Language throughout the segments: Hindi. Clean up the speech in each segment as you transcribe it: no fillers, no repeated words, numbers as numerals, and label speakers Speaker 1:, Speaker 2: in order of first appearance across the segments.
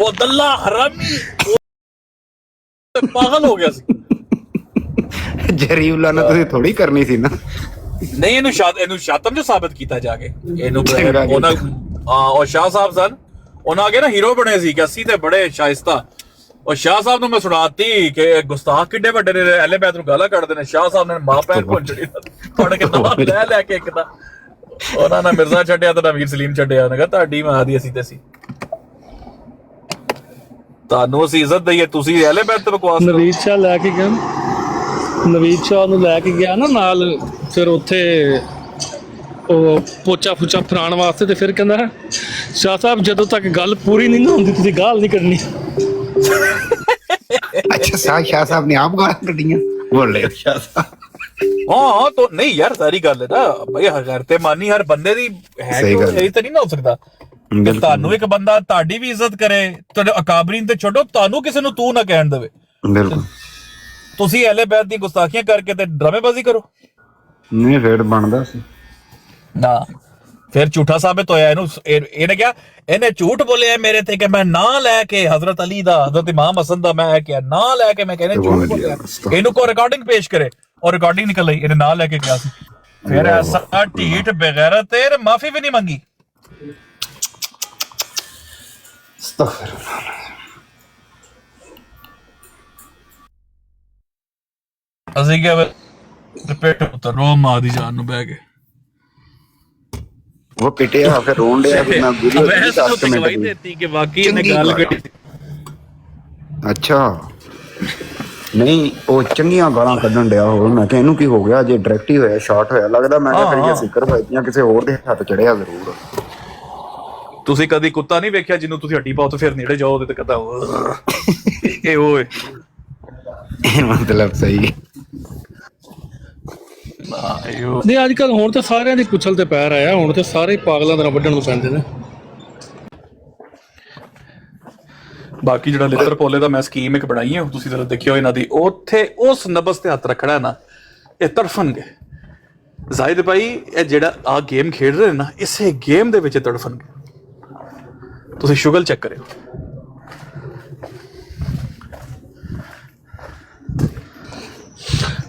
Speaker 1: ਉਹ ਦੱਲਾ ਹਰਾਮੀ ਪਾਗਲ ਹੋ ਗਿਆ ਸੀ।
Speaker 2: ਜਰੀਉਲਾ ਨਾਲ ਤੁਸੀਂ ਥੋੜੀ ਕਰਨੀ ਸੀ ਨਾ।
Speaker 1: ਨਹੀਂ ਇਹਨੂੰ ਸ਼ਾਤਮ ਜੋ ਸਾਬਤ ਕੀਤਾ ਜਾ ਕੇ ਇਹਨੂੰ ਉਹਨਾਂ ਉਹ ਸ਼ਾਹ ਸਾਹਿਬ ਸਨ ਉਹਨਾਂ ਅੱਗੇ ਨਾ ਹੀਰੋ ਬਣੇ ਸੀ ਕਿ ਅਸੀਂ ਤੇ ਬੜੇ ਸ਼ਾਇਸਤਾ। ਉਹ ਸ਼ਾਹ ਸਾਹਿਬ ਨੂੰ ਮੈਂ ਸੁਣਾਤੀ ਕਿ ਗੁਸਤਾਖ ਕਿੱਡੇ ਵੱਡੇ ਨੇ ਐਲੇ ਬੈਤ ਨੂੰ ਗਾਲਾਂ ਕੱਢਦੇ ਨੇ। ਸ਼ਾਹ ਸਾਹਿਬ ਨੇ ਮਾਂ ਭੈਣ ਪਹੁੰਚੜੀ ਫੜ ਕੇ ਨਾਲ ਲੈ ਕੇ ਇੱਕ ਤਾਂ ਉਹਨਾਂ ਨੇ ਮਿਰਜ਼ਾ ਛੱਡਿਆ ਤੇ ਨਵੀਰ ਸਲੀਮ ਛੱਡਿਆ। ਉਹਨੇ ਕਿਹਾ ਤੁਹਾਡੀ ਮਾਂ ਦੀ ਅਸੀਂ ਤੇ ਸੀ ਤੁਹਾਨੂੰ ਅਸੀਂ ਇੱਜ਼ਤ ਦਈਏ ਤੁਸੀਂ ਐਲੇ ਬੈਤ ਤੇ ਬਕਵਾਸ।
Speaker 3: ਨਵੀਦ ਸ਼ਾਹ ਲੈ ਕੇ ਗਿਆ ਨਵੀਦ ਸ਼ਾਹ ਨੂੰ ਲੈ ਕੇ ਗਿਆ ਨਾ ਨਾਲ ਫਿਰ ਉੱਥੇ ਉਹ ਪੋਚਾ ਫੁਚਾ ਫਰਾਉਣ ਵਾਸਤੇ ਤੇ ਫਿਰ ਕਹਿੰਦਾ ਸ਼ਾਹ ਸਾਹਿਬ ਜਦੋਂ ਤੱਕ ਗੱਲ ਪੂਰੀ ਨਹੀਂ ਨਾ ਹੁੰਦੀ ਤੁਸੀਂ ਗਾਲ ਨਹੀਂ ਕਰਨੀ।
Speaker 2: अच्छा शाह साहब ने आप गाल कटियां बोल रहे हो शाह साहब।
Speaker 1: हाँ तो नहीं यार सारी गल है ना भाई हर ते मानी हर बंदे दी है यही तो नहीं ना हो सकता कि ਤੁਹਾਨੂੰ ਇੱਕ ਬੰਦਾ ਤੁਹਾਡੀ ਵੀ ਇੱਜ਼ਤ ਕਰੇ ਤੁਹਾਡੇ ਅਕਾਬਰੀਨ ਤੇ ਛੱਡੋ ਤੁਹਾਨੂੰ ਕਿਸੇ ਨੂੰ ਤੂੰ ਨਾ ਕਹਿਣ ਦੇਵੇ।
Speaker 2: ਬਿਲਕੁਲ
Speaker 1: ਤੁਸੀਂ ਅਹਿਲੇ ਬੈਤ ਦੀ ਗੁਸਤਾਖੀਆਂ ਕਰਕੇ ਤੇ ਡਰਾਮੇਬਾਜ਼ੀ ਕਰੋ।
Speaker 2: ਨਹੀਂ ਫੇਰ ਬਣਦਾ ਸੀ
Speaker 1: ਨਾ ਫਿਰ ਝੂਠਾ ਸਾਬਿਤ ਹੋਇਆ। ਇਹਨੇ ਕਿਹਾ ਇਹਨੇ ਝੂਠ ਬੋਲਿਆ ਮੇਰੇ ਤੇ ਕਿ ਮੈਂ ਨਾਂ ਲੈ ਕੇ ਹਜ਼ਰਤ ਅਲੀ ਦਾ ਹਜ਼ਰਤ ਇਮਾਮ ਹਸਨ ਦਾ ਮੈਂ ਕਿਹਾ ਨਾਂ ਲੈ ਕੇ ਮੈਂ ਕਹਿੰਦਾ ਝੂਠ ਬੋਲਿਆ। ਇਹਨੂੰ ਕੋ ਰਿਕਾਰਡਿੰਗ ਪੇਸ਼ ਕਰੇ ਔਰ ਰਿਕਾਰਡਿੰਗ ਨਿਕਲ ਆਈ ਇਹਨੇ ਨਾਂ ਲੈ ਕੇ ਕਿਹਾ ਸੀ। ਫਿਰ ਐਸਾ ਢੀਠ ਬਗੈਰਤ ਤੇ ਮਾਫੀ ਵੀ ਨਹੀਂ ਮੰਗੀ। ਅਸੀਂ ਕਿਹਾ ਰਿਪੀਟ ਉਤਰੋ ਮਾਂ ਦੀ ਜਾਨ ਨੂੰ ਬਹਿ ਕੇ
Speaker 2: वो पिटिया फिर रोन दिया फिर मैं वीडियो
Speaker 1: गवाही देती कि वाकई ने गाल कटी।
Speaker 2: अच्छा नहीं वो ਚੰਗੀਆਂ ਗਾਲਾਂ ਕੱਢਣ ਡਿਆ ਹੋਰ ਮੈਂ ਕਿਹਾ ਇਹਨੂੰ ਕੀ ਹੋ ਗਿਆ ਜੇ ਡਾਇਰੈਕਟ ਹੀ ਹੋਇਆ ਸ਼ਾਰਟ ਹੋਇਆ ਲੱਗਦਾ। ਮੈਂ ਕਿਹਾ ਫਿਰ ਇਹ ਸਿੱਕਰ ਭਾਈਆਂ ਕਿਸੇ ਹੋਰ ਦੇ ਹੱਥ ਚੜਿਆ ਜ਼ਰੂਰ।
Speaker 1: ਤੁਸੀਂ ਕਦੀ ਕੁੱਤਾ ਨਹੀਂ ਵੇਖਿਆ ਜਿਹਨੂੰ ਤੁਸੀਂ ਹੱਡੀ ਪਾਓ ਤੇ ਫਿਰ ਨੇੜੇ ਜਾਓ ਉਹਦੇ ਤੇ ਕਹਦਾ ਇਹ ਓਏ
Speaker 2: ਮਤਲਬ ਸਹੀ
Speaker 3: ਨਹੀਂ ਅੱਜ ਕੱਲ ਹੁਣ ਤਾਂ ਸਾਰਿਆਂ ਦੀ ਕੁਚਲ ਤੇ ਪੈਰ ਆਇਆ ਹੁਣ ਤੇ ਸਾਰੇ ਪਾਗਲਾਂ ਤਰ੍ਹਾਂ ਵੱਢਣ ਨੂੰ ਪੈਂਦੇ ਨੇ।
Speaker 1: ਬਾਕੀ ਜਿਹੜਾ ਲਿੱਤਰ ਪੋਲੇ ਦਾ ਮੈਂ ਸਕੀਮ ਇੱਕ ਬਣਾਈ ਹੈ ਤੁਸੀਂ ਜ਼ਰਾ ਦੇਖਿਓ ਇਹਨਾਂ ਦੀ ਉੱਥੇ ਉਸ ਨਬਜ਼ ਤੇ ਹੱਥ ਰੱਖਣਾ ਨਾ ਇਹ ਤੜਫਣਗੇ। ਜ਼ਾਹਿਦ ਭਾਈ ਇਹ ਜਿਹੜਾ ਆ ਗੇਮ ਖੇਡ ਰਹੇ ਨਾ ਇਸੇ ਗੇਮ ਦੇ ਵਿੱਚ ਤੜਫਣਗੇ। ਤੁਸੀਂ ਸ਼ੁਗਲ ਚੈੱਕ ਕਰਿਓ।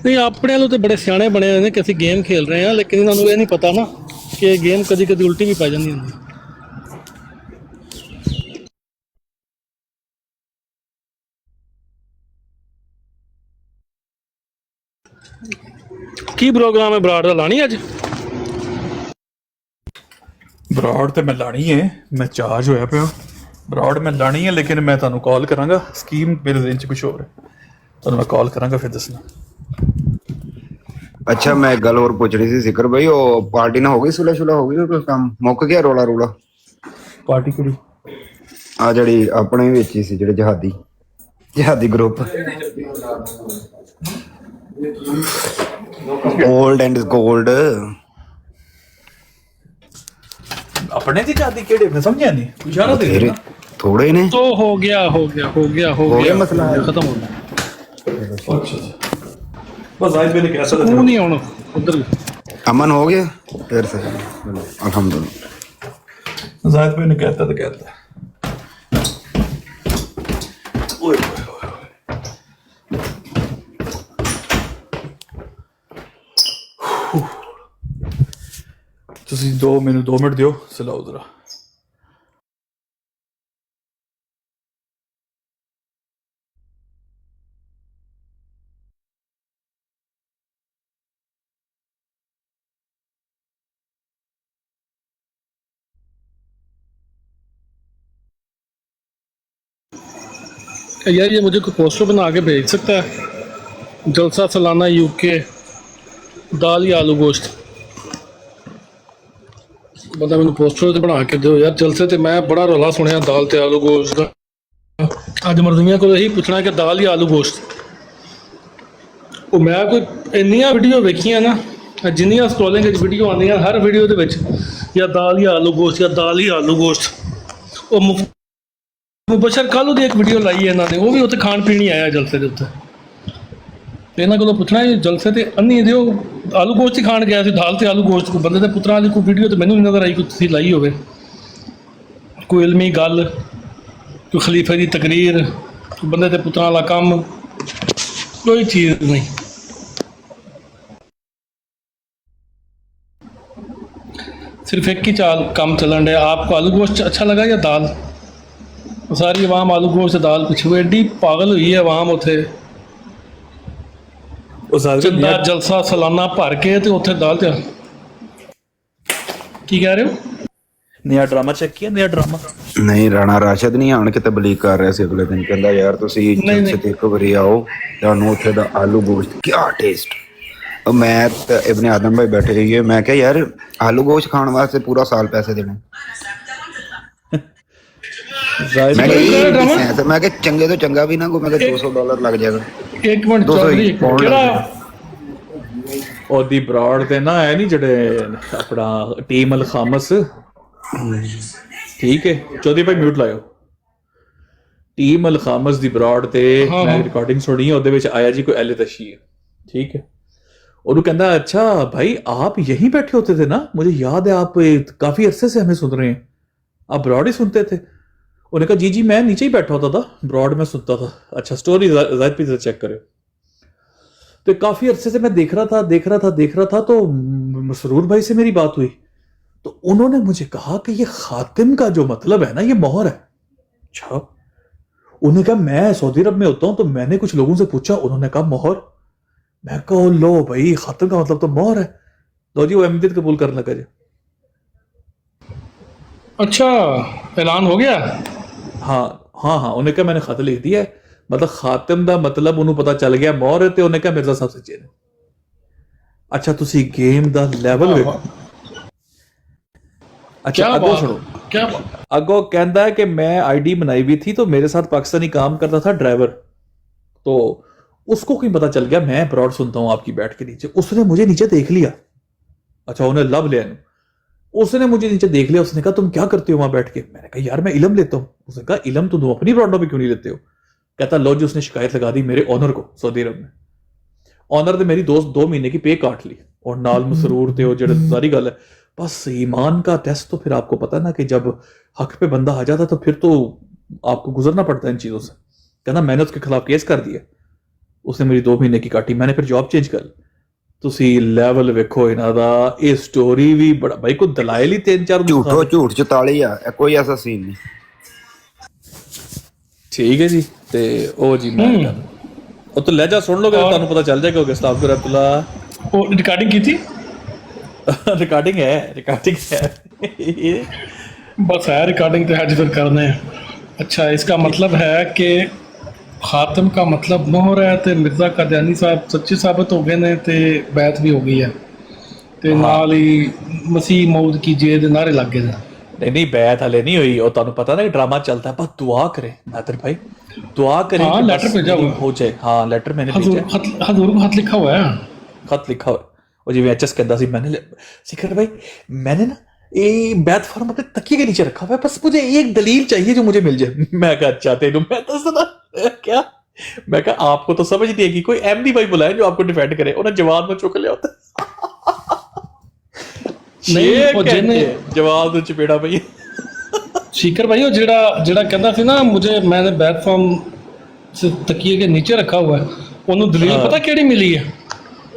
Speaker 3: ਨਹੀਂ ਆਪਣੇ ਵੱਲੋਂ ਤੇ ਬੜੇ ਸਿਆਣੇ ਬਣੇ ਹੋਏ ਨੇ ਕਿ ਅਸੀਂ ਗੇਮ ਖੇਲ ਰਹੇ ਹਾਂ ਲੇਕਿਨ ਇਹਨਾਂ ਨੂੰ ਇਹ ਨਹੀਂ ਪਤਾ ਨਾ ਕਿ ਇਹ ਗੇਮ ਕਦੀ ਕਦੀ ਉਲਟੀ ਵੀ ਪੈ ਜਾਂਦੀ ਹੁੰਦੀ। ਕੀ ਪ੍ਰੋਗਰਾਮ ਹੈ ਬਰਾੜ ਦਾ ਲਾਣੀ ਅੱਜ?
Speaker 1: ਬਰਾੜ ਤੇ ਮੈਂ ਲਾਣੀ ਹੈ ਮੈਂ ਚਾਰਜ ਹੋਇਆ ਪਿਆ ਬਰਾੜ ਮੈਂ ਲਾਣੀ ਹੈ ਲੇਕਿਨ ਮੈਂ ਤੁਹਾਨੂੰ ਕਾਲ ਕਰਾਂਗਾ। ਸਕੀਮ ਮੇਰੇ ਦਿਨ ਚ ਕੁਝ ਹੋਰ ਹੈ ਤੁਹਾਨੂੰ ਮੈਂ ਕਾਲ ਕਰਾਂਗਾ ਫਿਰ ਦੱਸਣਾ।
Speaker 2: अच्छा मैं एक गल और पूछ रही थी सिकर भाई वो पार्टी ना हो गई सुलह शुलह हो गई कोई काम मुक गया रोला रूला
Speaker 1: ਪਾਰਟੀ ਕਿਹੜੀ
Speaker 2: ਆ ਜਿਹੜੀ ਆਪਣੇ ਵਿੱਚ ਹੀ ਸੀ ਜਿਹੜੇ ਜਹਾਦੀ ਗਰੁੱਪ 올ਡ ਐਂਡ ਗੋਲਡ
Speaker 1: ਆਪਣੇ ਦੀ ਚਾਹਦੀ ਕਿਹੜੇ ਮੈਂ ਸਮਝਿਆ ਨਹੀਂ ਇਸ਼ਾਰਾ ਦੇ ਦੇ
Speaker 2: ਥੋੜੇ ਨੇ
Speaker 3: तो हो गया
Speaker 2: मसला है
Speaker 3: खत्म हो गया।
Speaker 1: अच्छा बस जाहिद भाई ने कैसा था
Speaker 3: तू नहीं आना उधर
Speaker 2: अमन हो गया फिर से अल्हम्दुलिल्लाह।
Speaker 1: जाहिद भाई ने कहता था ओए ਤੁਸੀਂ 2 ਮਿੰਟ ਦਿਓ ਸਲਾਓ ਜ਼ਰਾ।
Speaker 3: यार ये मुझे कोई पोस्टर बना के भेज सकता है? जलसा सालाना यूके दाल या आलू गोश्त बंदा मैंने पोस्टर बना के दो यार। जलसे तो मैं बड़ा रौला सुनिया दाल ते आलू गोश्त का। अज मर्दियां को यही पूछना कि दाल या आलू गोश्त। वो मैं कोई इन्नियां वीडियो वेखियां ना जिन्नियां स्क्रॉलिंग वीडियो आंदियां हर वीडियो दे विच या दाल या आलू गोश्त या दाल ही आलू गोश्त। वो मुबशर कल ਉਹਦੀ ਇੱਕ ਵੀਡੀਓ ਲਾਈ ਇਹਨਾਂ ਨੇ ਉਹ ਵੀ ਉੱਥੇ ਖਾਣ ਪੀਣ ਹੀ ਆਇਆ ਜਲਸੇ ਦੇ ਉੱਤੇ। ਇਹਨਾਂ ਕੋਲੋਂ ਪੁੱਛਣਾ ਇਹ ਜਲਸੇ ਤੇ ਅੰਨੀ ਦਿਓ ਆਲੂ ਗੋਸ਼ਤ ਹੀ ਖਾਣ ਗਿਆ ਸੀ ਦਾਲ ਤੇ ਆਲੂ ਗੋਸ਼ਤ ਕੋ ਬੰਦੇ ਦੇ ਪੁੱਤਰਾਂ ਵਾਲੀ ਕੋਈ ਵੀਡੀਓ ਤੇ ਮੈਨੂੰ ਨਹੀਂ ਨਜ਼ਰ ਆਈ ਕੋਈ ਤੁਸੀਂ ਲਾਈ ਹੋਵੇ ਕੋਈ ਇਲਮੀ ਗੱਲ कोई खलीफे की तकरीर, कोई बंदे के पुत्तरां वाला कम, कोई चीज़ नहीं। सिर्फ एक ही चाल काम चलन रहा। आपको आलू गोश्त अच्छा लगा या दाल? सारी आवाम आलू गोश्त दाल पिछू एडी पागल हुई है आवाम उथे। चंदा जलसा सालाना भर के ते उथे दाल ते की कह रहे हो?
Speaker 1: नया ड्रामा चेक किया, नया ड्रामा।
Speaker 2: ਨਹੀਂ ਰਾਣਾ ਰਾਸ਼ਦ ਨਹੀਂ ਆਣ ਕੇ ਤੇ ਬਲੀਕ ਕਰ ਰਿਹਾ ਸੀ ਅਗਲੇ ਦਿਨ, ਕਹਿੰਦਾ ਯਾਰ ਤੁਸੀਂ ਜਲਸੇ ਤੇ ਇੱਕ ਵਾਰੀ ਆਓ, ਤੁਹਾਨੂੰ ਉੱਥੇ ਦਾ ਆਲੂ ਗੋਸ਼ਤ ਕੀ ਟੇਸਟ। ਮੈਂ ਤੇ ਇਬਨ ਆਦਮ ਭਾਈ ਬੈਠੇ ਰਹੀਏ, ਮੈਂ ਕਿਹਾ ਯਾਰ ਆਲੂ ਗੋਸ਼ਤ ਖਾਣ ਵਾਸਤੇ ਪੂਰਾ ਸਾਲ ਪੈਸੇ ਦੇਣੇ। ਮੈਂ ਕਿਹਾ ਚੰਗੇ ਤੋਂ ਚੰਗਾ ਵੀ ਨਾ ਕੋਈ, ਮੈਂ ਕਿਹਾ $200 ਲੱਗ ਜਾਏਗਾ।
Speaker 3: ਇੱਕ ਮਿੰਟ ਚੌਧਰੀ ਕਿਹੜਾ
Speaker 1: ਉਹਦੀ ਬਰਾੜ ਤੇ ਨਾ ਹੈ ਨਹੀਂ ਜਿਹੜੇ ਆਪਣਾ ਟੀਮ ਅਲ ਖਾਮਸ, ਠੀਕ ਹੈ ਚੌਧਰੀ ਭਾਈ ਮਿਊਟ ਲਾਇਓ। ਟੀਮ ਅਲ ਖਾਮਸ ਦੀ ਬਰਾੜ ਤੇ ਮੈਂ ਰਿਕਾਰਡਿੰਗ ਸੁਣੀ, ਉਹਦੇ ਵਿੱਚ ਆਇਆ ਜੀ ਕੋਈ ਐਲੇ ਤਸ਼ੀ ਹੈ, ਠੀਕ ਹੈ। ਉਹਨੂੰ ਕਹਿੰਦਾ अच्छा भाई आप यहीं बैठे होते थे ना, मुझे याद है आप काफी अरसे से हमें सुन रहे हैं, आप ब्रॉड ही सुनते थे। उन्होंने कहा जी जी मैं नीचे ही बैठा होता था, ब्रॉड में सुनता था। अच्छा स्टोरी जाहिद पे चेक करो। तो काफी अरसे से मैं देख रहा था तो मसरूर भाई से मेरी बात हुई, तो उन्होंने मुझे कहा कि ये खातिम का जो मतलब है ना ये मोहर है। अच्छा उन्होंने कहा मैं सऊदी अरब में होता हूं, तो मैंने कुछ लोगों से पूछा, उन्होंने कहा मोहर। मैं कहो लो भाई खातिम का मतलब तो मोहर है। लो जी वो अहमदियत कबूल करने लगा जी।
Speaker 3: अच्छा ऐलान हो गया?
Speaker 1: हाँ हाँ हाँ, उन्हें कहा मैंने खत लिख दिया है, मतलब खातिम का मतलब उन्हें पता चल गया मोहर है, तो उन्हें कहा मिर्जा साहब सच्चे ने। अच्छा तुसी गेम दा लेवल देखो। अच्छा अगो सुनो,
Speaker 3: क्या
Speaker 1: अगो कहता है कि मैं आईडी बनाई हुई थी, तो मेरे साथ पाकिस्तानी काम करता था ड्राइवर, तो उसको कोई पता चल गया मैं ब्रॉड सुनता हूं आपकी बैठ के नीचे, उसने मुझे नीचे देख लिया। अच्छा उन्हें लव लिया, उसने मुझे नीचे देख लिया, उसने कहा तुम क्या करते हो वहां बैठ के? मैंने कहा यार मैं इलम लेता हूं। उसने कहा इलम तो तुम अपनी ब्रॉडों पे क्यों नहीं लेते हो? कहता लो जी उसने शिकायत लगा दी मेरे ऑनर को सऊदी अरब में। ऑनर ने मेरी 2 महीने की पे काट ली और नाल मसरूर थे, जो सारी गल है। बस ईमान का टेस्ट तो फिर आपको पता ना कि जब हक पे बंदा आ जाता तो फिर तो आपको गुजरना पड़ता है इन चीजों से। कहना मैंने उसके खिलाफ केस कर दिया, उसने मेरी 2 महीने की काटी, मैंने फिर जॉब चेंज कर ली। ਤੁਸੀਂ ਲੈਵਲ ਵੇਖੋ ਇਹਨਾਂ ਦਾ, ਇਹ ਸਟੋਰੀ ਵੀ ਬੜਾ ਭਾਈ ਕੋਈ ਦਲਾਇਲ ਹੀ 3-4
Speaker 2: ਝੂਠੋ ਝੂਠ 44 ਆ, ਕੋਈ ਐਸਾ ਸੀਨ ਨਹੀਂ।
Speaker 1: ਠੀਕ ਹੈ ਜੀ। ਤੇ ਉਹ ਜੀ ਮੈਂ ਉਹ ਤੋਂ ਲਹਿਜਾ ਸੁਣ ਲੋਗੇ ਤੁਹਾਨੂੰ ਪਤਾ ਚੱਲ ਜਾਏਗਾ ਕਿ ਅਸਤਾਗਫਿਰ ਅੱਲਾ।
Speaker 3: ਉਹ ਰਿਕਾਰਡਿੰਗ ਕੀਤੀ?
Speaker 1: रिकॉर्डिंग है
Speaker 3: बस है रिकॉर्डिंग तो आज फिर करने हैं। अच्छा इसका मतलब है कि खातम का मतलब मोहर है, तो मिर्ज़ा कादियानी साहब सच्चे साबित हो गए ने, तो बैत भी हो गई है, तो नाल ही मसीह मौद की जे दे नारे लग गए।
Speaker 1: नहीं बैत हले नहीं हुई, और तुहानू पता ना ड्रामा चलता है, बस दुआ करें नादर भाई, दुआ करें।
Speaker 3: हाँ लेटर भेजा हुआ
Speaker 1: हो जाए। हाँ लेटर मैंने भेजा,
Speaker 3: हजूर को खत लिखा हुआ है,
Speaker 1: खत लिखा हुआ। और जिवें एचएस कहता सी मैंने सिकरत भाई मैंने ना ये बैत फॉर्म अपने तकिए के नीचे रखा हुआ है, बस मुझे एक दलील चाहिए जो मुझे मिल जाए। मैं कहा अच्छा तेनू मैं तो सुना क्या, मैं कहा आपको तो समझ नहीं है कि कोई एमडी भाई बुलाए जो आपको डिफेंड करे, उन्हें जवाब में चुक लिया होता नहीं वो जिन्हें जवाब में चपेड़ा पई
Speaker 3: सीकर भाई। वो जेड़ा कहता सी ना मुझे मैंने बैत फॉर्म से तकिए के नीचे रखा हुआ है, उन्होंने दलील पता केड़ी मिली है?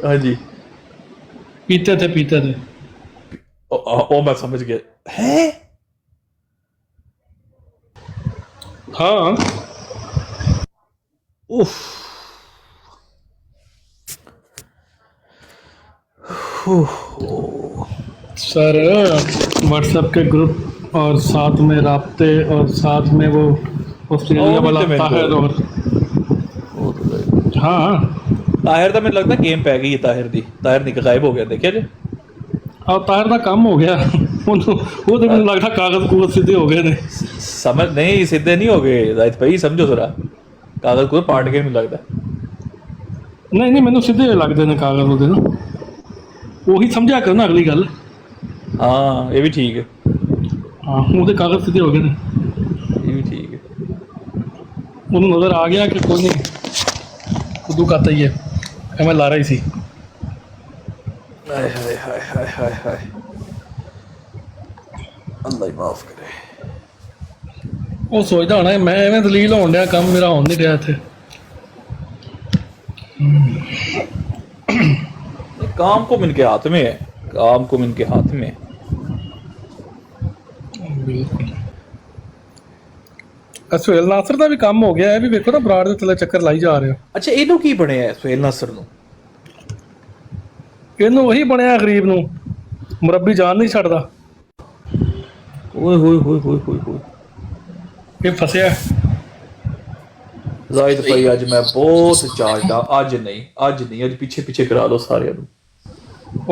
Speaker 1: हाँ जी
Speaker 3: पीते थे
Speaker 1: ओ मैं समझ गया है।
Speaker 3: हाँ
Speaker 1: उफ
Speaker 3: सर व्हाट्सएप के ग्रुप और साथ में राब्ते और साथ में वो ऑस्ट्रेलिया वाला ताहिर, और हाँ
Speaker 1: ताहिर का मैंने लगता गेम पै गई है ताहिर दी, ताहिर निकल गायब हो गया देखिए जी।
Speaker 3: और ताहिर का काम हो गया वो तो मैंने लगता कागज कूगज सीधे हो गए ने।
Speaker 1: समझ नहीं सीधे नहीं हो गए जाहिद भाई, समझो जरा कागज को पाट के नहीं लगता।
Speaker 3: नहीं मैंने सीधे लगते ने कागज ਉਹਦੇ ਨਾ, ਉਹੀ ਸਮਝਿਆ ਕਰਨਾ ਅਗਲੀ ਗੱਲ।
Speaker 1: हाँ ये भी ठीक है,
Speaker 3: हाँ ਉਹਦੇ ਕਾਗਜ਼ सीधे हो गए ने,
Speaker 1: ये भी ठीक है।
Speaker 3: ਉਹਨੂੰ ਨਜ਼ਰ ਆ ਗਿਆ ਕਿ ਕੋਈ नहीं खुदू खाता ही है, मैं ला रही थी।
Speaker 1: हाय हाय हाय हाय हाय हाय अल्लाह ही माफ करे।
Speaker 3: ਉਹ ਸੋਚਦਾ ਹੋਣਾ ਮੈਂ ਐਵੇਂ ਦਲੀਲ ਹੋਣ ਡਿਆ, ਕੰਮ ਮੇਰਾ ਹੋਣ ਨਹੀਂ ਰਿਹਾ ਇੱਥੇ।
Speaker 1: काम कुम इनके हाथ में है, काम कुम इनके हाथ में है।
Speaker 3: ਬਿਲਕੁਲ। ਸੁਹੇਲ ਨਾਸਰ ਦਾ ਵੀ ਕੰਮ ਹੋ ਗਿਆ, ਇਹ ਵੀ ਵੇਖੋ ਨਾ ਬਰਾੜ ਦੇ ਥੱਲੇ ਚੱਕਰ ਲਾਈ ਜਾ ਰਿਹਾ।
Speaker 1: अच्छा इनू की बने है सुहेल नासर नु?
Speaker 3: ਇਹਨੂੰ ਉਹੀ ਬਣਿਆ ਗਰੀਬ ਨੂੰ, ਮੁਰੱਬੀ ਜਾਨ ਨਹੀਂ ਛੱਡਦਾ।
Speaker 1: ओए होए होए होए होए होए।
Speaker 3: ਇਹ ਫਸਿਆ।
Speaker 1: जाहिद भाई आज मैं बहुत चार्ज हाँ, आज नहीं आज पीछे पीछे करा दो सारे नु।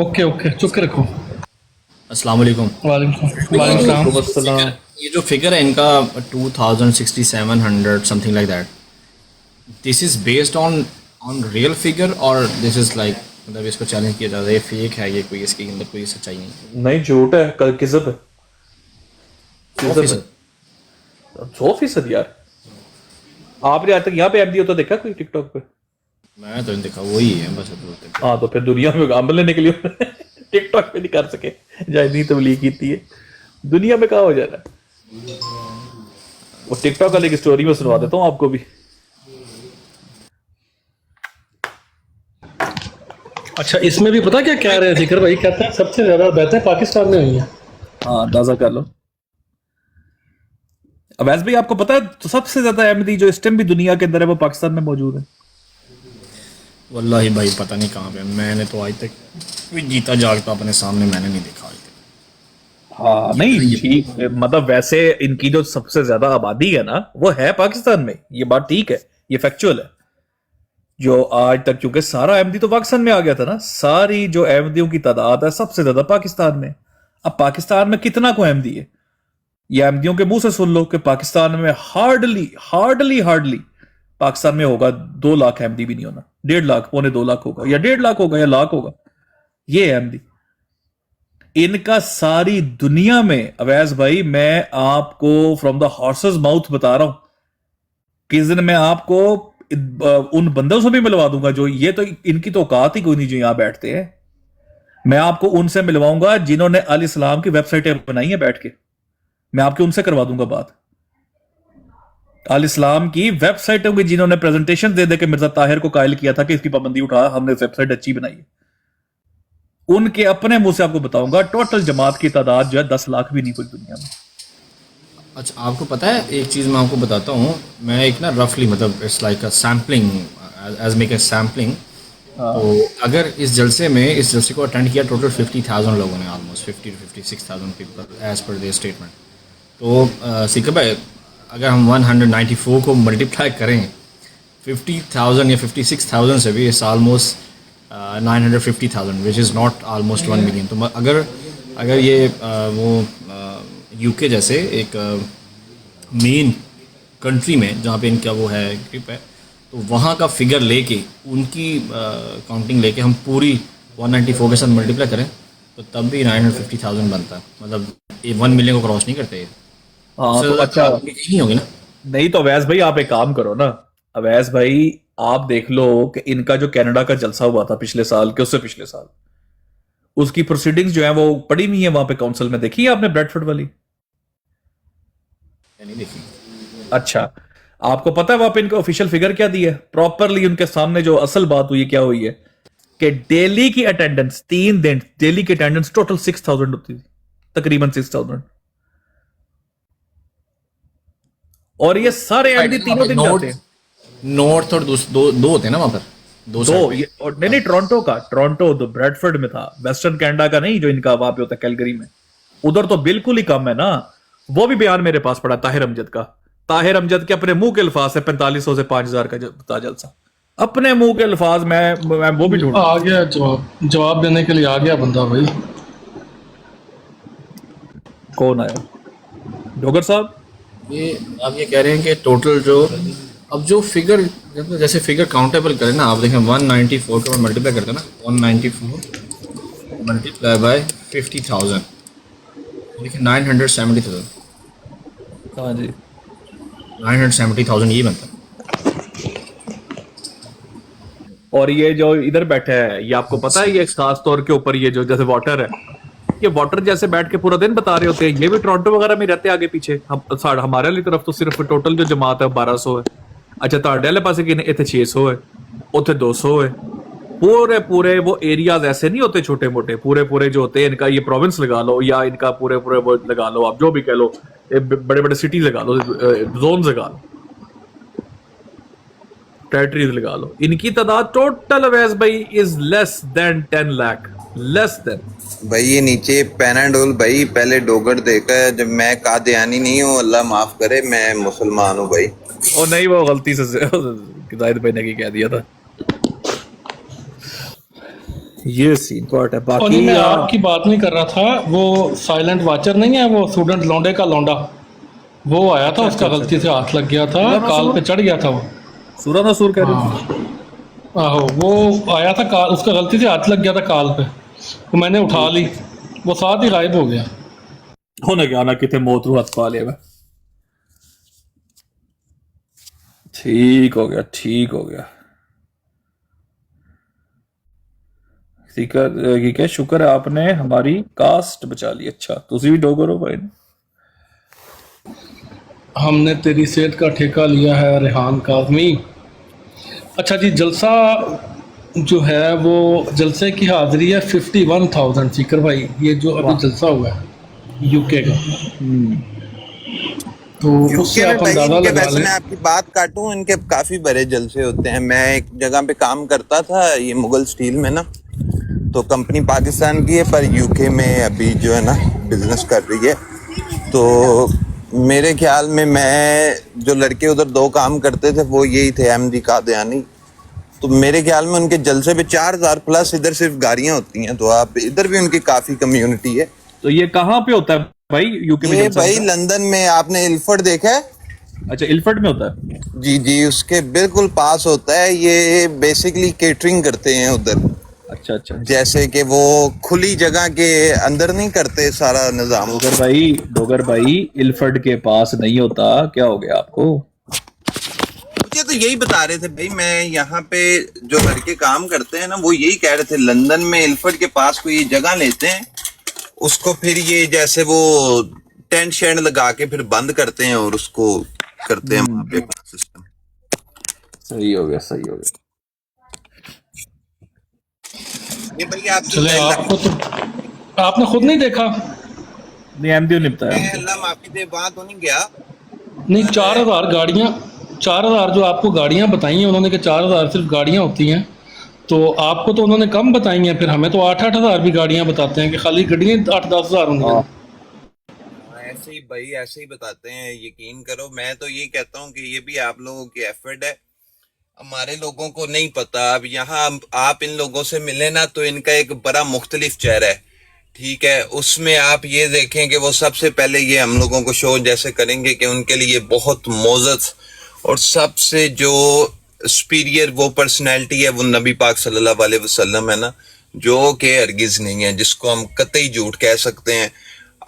Speaker 3: ओके ओके, चुप रखो।
Speaker 4: अस्सलाम वालेकुम।
Speaker 1: वालेकुम अस्सलाम।
Speaker 4: ये जो फिगर है इनका 2000 something like that, this is based on real figure और दिस इज लाइक मतलब इसको चैलेंज किया जाता है ये फेक है, ये कोई इसके अंदर कोई सच्चाई नहीं।
Speaker 1: नहीं झूठ है, कल किज़ब है।
Speaker 4: 100%।
Speaker 1: 100% यार। आपने आज तक यहाँ पे ऐप दिया तो देखा कोई टिकटॉक पे?
Speaker 4: मैं तो नहीं देखा, वही है बस अब होते हैं।
Speaker 1: हाँ तो फिर दुनिया में काम लेने के लिए टिकटॉक पे नहीं कर सके, जाए नहीं तबलीग की थी दुनिया में कहाँ हो जा रहा है। वो टिकटॉक वाले की स्टोरी में सुनवा देता हूँ आपको भी।
Speaker 3: अच्छा, इसमें भी पता क्या कह रहे हैं जिक्र भाई, कहते हैं सबसे ज्यादा बेहतर पाकिस्तान में हुई है।
Speaker 1: हाँ अंदाजा कर लो। अवैस भाई आपको पता है तो सबसे ज्यादा अहमदी जो इस टाइम भी दुनिया के अंदर है वो पाकिस्तान में मौजूद है।
Speaker 4: वल्लाही भाई पता नहीं कहाँ पे, मैंने तो आज तक कोई जीता जागता अपने सामने मैंने नहीं देखा आज तक।
Speaker 1: हाँ नहीं ठीक, मतलब वैसे इनकी जो सबसे ज्यादा आबादी है ना वो है पाकिस्तान में, ये बात ठीक है, ये फैक्चुअल है। जो आज तक क्योंकि सारा अहमदी तो पाकिस्तान में आ गया था ना, सारी जो अहमदियों की तादाद है सबसे ज्यादा पाकिस्तान में। अब पाकिस्तान में कितना को अहमदी है ये अहमदियों के मुंह से सुन लो कि पाकिस्तान में हार्डली पाकिस्तान में होगा 2 लाख अहमदी भी नहीं होना, 1.5 लाख, 2.25 लाख होगा या 1.5 लाख होगा या लाख होगा, ये अहमदी। इनका सारी दुनिया में अवैस भाई मैं आपको फ्रॉम द हॉर्सेस माउथ बता रहा हूं, किस दिन मैं आपको उन बंदों से भी मिलवा दूंगा जो ये तो इनकी तो औकात ही कोई नहीं जो यहां बैठते हैं। मैं आपको उनसे मिलवाऊंगा जिन्होंने अल इस्लाम की वेबसाइटें बनाई है बैठ के, मैं आपके उनसे करवा दूंगा बात। अल इस्लाम की वेबसाइटों की जिन्होंने प्रेजेंटेशन दे दे के मिर्जा ताहिर को कायल किया था कि इसकी पाबंदी उठा, हमने वेबसाइट अच्छी बनाई है, उनके अपने मुंह से आपको बताऊंगा टोटल जमात की तादाद जो है 10 लाख भी नहीं पूरी दुनिया में।
Speaker 4: अच्छा आपको पता है एक चीज़ मैं आपको बताता हूँ, मैं एक ना रफली मतलब it's like a sampling as make a sampling. तो अगर इस जलसे को अटेंड किया टोटल 50,000 लोगों ने, almost 50 to 56,000 people as per their statement. तो सिक्कर भाई अगर हम 194 को मल्टीप्लाई करें 50,000 या 56,000 से भी, it's almost 950,000 which is not almost 1 million. तो अगर ये वो यूके जैसे एक मेन कंट्री में जहाँ पे इनका वो है ग्रिप है, तो वहाँ का फिगर लेके उनकी काउंटिंग लेके हम पूरी 194 के साथ मल्टीप्लाई करें तो तब भी 950,000 बनता है, मतलब ये 1 मिलियन को क्रॉस नहीं करते ये।
Speaker 1: हाँ तो अच्छा
Speaker 4: नहीं होगी ना।
Speaker 1: नहीं तो अवैस भाई आप एक काम करो ना, अवैस भाई आप देख लो कि इनका जो कनाडा का जलसा हुआ था पिछले साल के उससे पिछले साल, उसकी प्रोसीडिंग्स जो है वो पड़ी हुई है वहां पे काउंसिल में, देखी है आपने ब्रेडफोर्ड वाली?
Speaker 4: नहीं देखी।
Speaker 1: अच्छा आपको पता है वहां पे इनका ऑफिशियल फिगर क्या दिया है प्रॉपरली उनके सामने? जो असल बात हुई है क्या हुई है कि डेली की अटेंडेंस 3 दिन डेली की अटेंडेंस टोटल 6,000 होती थी, तकरीबन 6,000। और ये सारे अहमदी तीनों दिन जाते हैं।
Speaker 4: नॉर्थ और दो होते हैं ना वहां पर, दो
Speaker 1: ये और नहीं टोरंटो का, टोरंटो तो ब्रेडफोर्ड में था, वेस्टर्न कनाडा का नहीं जो इनका वहां पे होता है कैलगरी में, उधर तो बिल्कुल ही कम है ना। वो भी बयान मेरे पास पड़ा ताहिर अमजद का, ताहिर अमजद के अपने मुंह के अल्फाज है 4500 से 5,000 का जलसा, अपने मुंह के अल्फाज। मैं वो भी ढूंढ
Speaker 3: आ गया जवाब देने के लिए आ गया बंदा भाई।
Speaker 1: कौन आया? डोगर साहब।
Speaker 4: ये आप ये कह रहे हैं कि टोटल जो अब जो फिगर जैसे फिगर काउंटेबल करें ना, आप देखें 194 को मल्टीप्लाई करते हैं ना, 194 मल्टीप्लाई बाय 50,000 देखिए 970,000।
Speaker 1: हाँ जी
Speaker 4: 970,000 ये बनता है।
Speaker 1: और ये जो इधर बैठे हैं ये आपको पता है ये खास तौर के ऊपर ये जो जैसे वाटर है ये वाटर जैसे बैठ के पूरा दिन बता रहे होते हैं, ये भी टोरंटो वगैरह में रहते आगे पीछे। हमारे वाली तरफ तो सिर्फ टोटल जो जमात है 1200 है। अच्छा ਤੁਹਾਡੇ वाले पासे कितने? इतने 600 है, उथे 200 है। पूरे पूरे वो एरियाज ऐसे नहीं होते छोटे मोटे, पूरे पूरे जो होते हैं इनका ये प्रोविंस लगा लो या इनका पूरे पूरे वो लगा लो, आप जो भी कह लो, बड़े बड़े सिटीज लगा लो, जोन लगा लो, टेरिटरीज लगा लो, इनकी तादाद टोटल अवैस भाई is less than 10 lakh, less than.
Speaker 5: भाई ये नीचे पैनाडोल भाई पहले डोगर देखा है, जब मैं कादियानी नहीं हूँ, अल्लाह माफ करे, मैं मुसलमान हूँ भाई।
Speaker 1: और नहीं, वो गलती से जाहिद भाई ने की कह दिया था। ये सीन पार्ट है।
Speaker 3: और
Speaker 1: बाकी
Speaker 3: नहीं, मैं आपकी बात नहीं कर रहा था, वो साइलेंट वाचर नहीं है, वो स्टूडेंट लौंडे का लौंडा, वो आया था, उसका गलती से हाथ लग गया था, काल पे चढ़ गया था वो।
Speaker 1: सूरा नसूर कह रहे थे।
Speaker 3: आहो, वो आया था काल, उसका गलती से हाथ लग गया था काल पे, तो मैंने उठा ली, वो साथ ही गायब हो गया।
Speaker 1: होने क्या ना कितने मौत रू हथ पा लिया मैं। ठीक हो गया, ठीक हो गया। ठीक है, शुक्र है आपने हमारी कास्ट बचा ली। अच्छा तुसी भी डोगर हो भाई?
Speaker 3: हमने तेरी सेहत का ठेका लिया है रेहान काज़मी। अच्छा जी, जलसा जो है वो जलसे की हाजिरी है 51,000 सीकर भाई, ये जो अभी जलसा हुआ है यूके का, तो उससे
Speaker 5: यूके में
Speaker 3: आप
Speaker 5: भाई
Speaker 3: अंदाजा
Speaker 5: इनके,
Speaker 3: लगा
Speaker 5: वैसे
Speaker 3: लें।
Speaker 5: मैं आपकी बात काटूं, इनके काफी बड़े जलसे होते हैं। मैं एक जगह पे काम करता था, ये मुगल स्टील में ना, तो कंपनी पाकिस्तान की है पर यूके में अभी जो है ना बिजनेस कर रही है। तो मेरे ख्याल में मैं जो लड़के उधर 2 काम करते थे वो यही थे, अहमदी कादियानी। तो मेरे ख्याल में उनके जलसे पे 4000 प्लस इधर सिर्फ गाड़ियां होती हैं, तो आप इधर भी उनकी काफी कम्युनिटी है।
Speaker 1: तो ये कहाँ पे होता है भाई यूके में?
Speaker 5: ये भाई लंदन में, आपने इल्फर्ड देखा है?
Speaker 1: अच्छा इल्फर्ड में होता है।
Speaker 5: जी जी, उसके बिल्कुल पास होता है। ये बेसिकली केटरिंग करते हैं उधर।
Speaker 1: अच्छा अच्छा।
Speaker 5: जैसे कि वो खुली जगह के अंदर नहीं करते सारा निजाम।
Speaker 1: डोगर भाई इल्फर्ड के पास नहीं होता, क्या हो गया आपको?
Speaker 5: मुझे तो यही बता रहे थे भाई, मैं यहाँ पे जो लड़के काम करते हैं ना, वो यही कह रहे थे लंदन में इल्फर्ड के पास कोई जगह लेते हैं, उसको फिर ये जैसे वो टेंट शेंट लगा के फिर बंद करते हैं और उसको करते हैं वहाँ पे सिस्टम।
Speaker 1: सही हो गया, सही हो गया।
Speaker 5: ये भाई आप
Speaker 3: चले, आपको तो आपने खुद नहीं देखा?
Speaker 1: नहीं एमडी ने बताया।
Speaker 5: मैं अल्लाह माफी दे वहां तो नहीं गया।
Speaker 3: नहीं, 4000 गाड़ियाँ, 4000 जो आपको गाड़ियाँ बताई हैं उन्होंने कि 4000 सिर्फ गाड़ियाँ होती हैं, तो आपको तो उन्होंने कम बताई हैं, फिर हमें तो 8-8 हज़ार भी गाड़ियाँ बताते हैं कि खाली गाड़ियाँ 8-10 हज़ार होंगी।
Speaker 5: ऐसे ही भाई, ऐसे ही बताते हैं, यकीन करो। मैं तो ये कहता हूँ कि ये भी आप लोगों की एफर्ट है, हमारे लोगों को नहीं पता। अब यहाँ आप इन लोगों से मिले ना, तो इनका एक बड़ा मुख्तलिफ चेहरा है, ठीक है। उसमें आप ये देखें कि वो सबसे पहले ये हम लोगों को शो जैसे करेंगे कि उनके लिए बहुत मोज़त और सबसे जो सुपीरियर वो पर्सनैलिटी है वो नबी पाक सल्लल्लाहु अलैहि वसल्लम है ना, जो कि हरगिज़ नहीं है, जिसको हम कतई झूठ कह सकते हैं।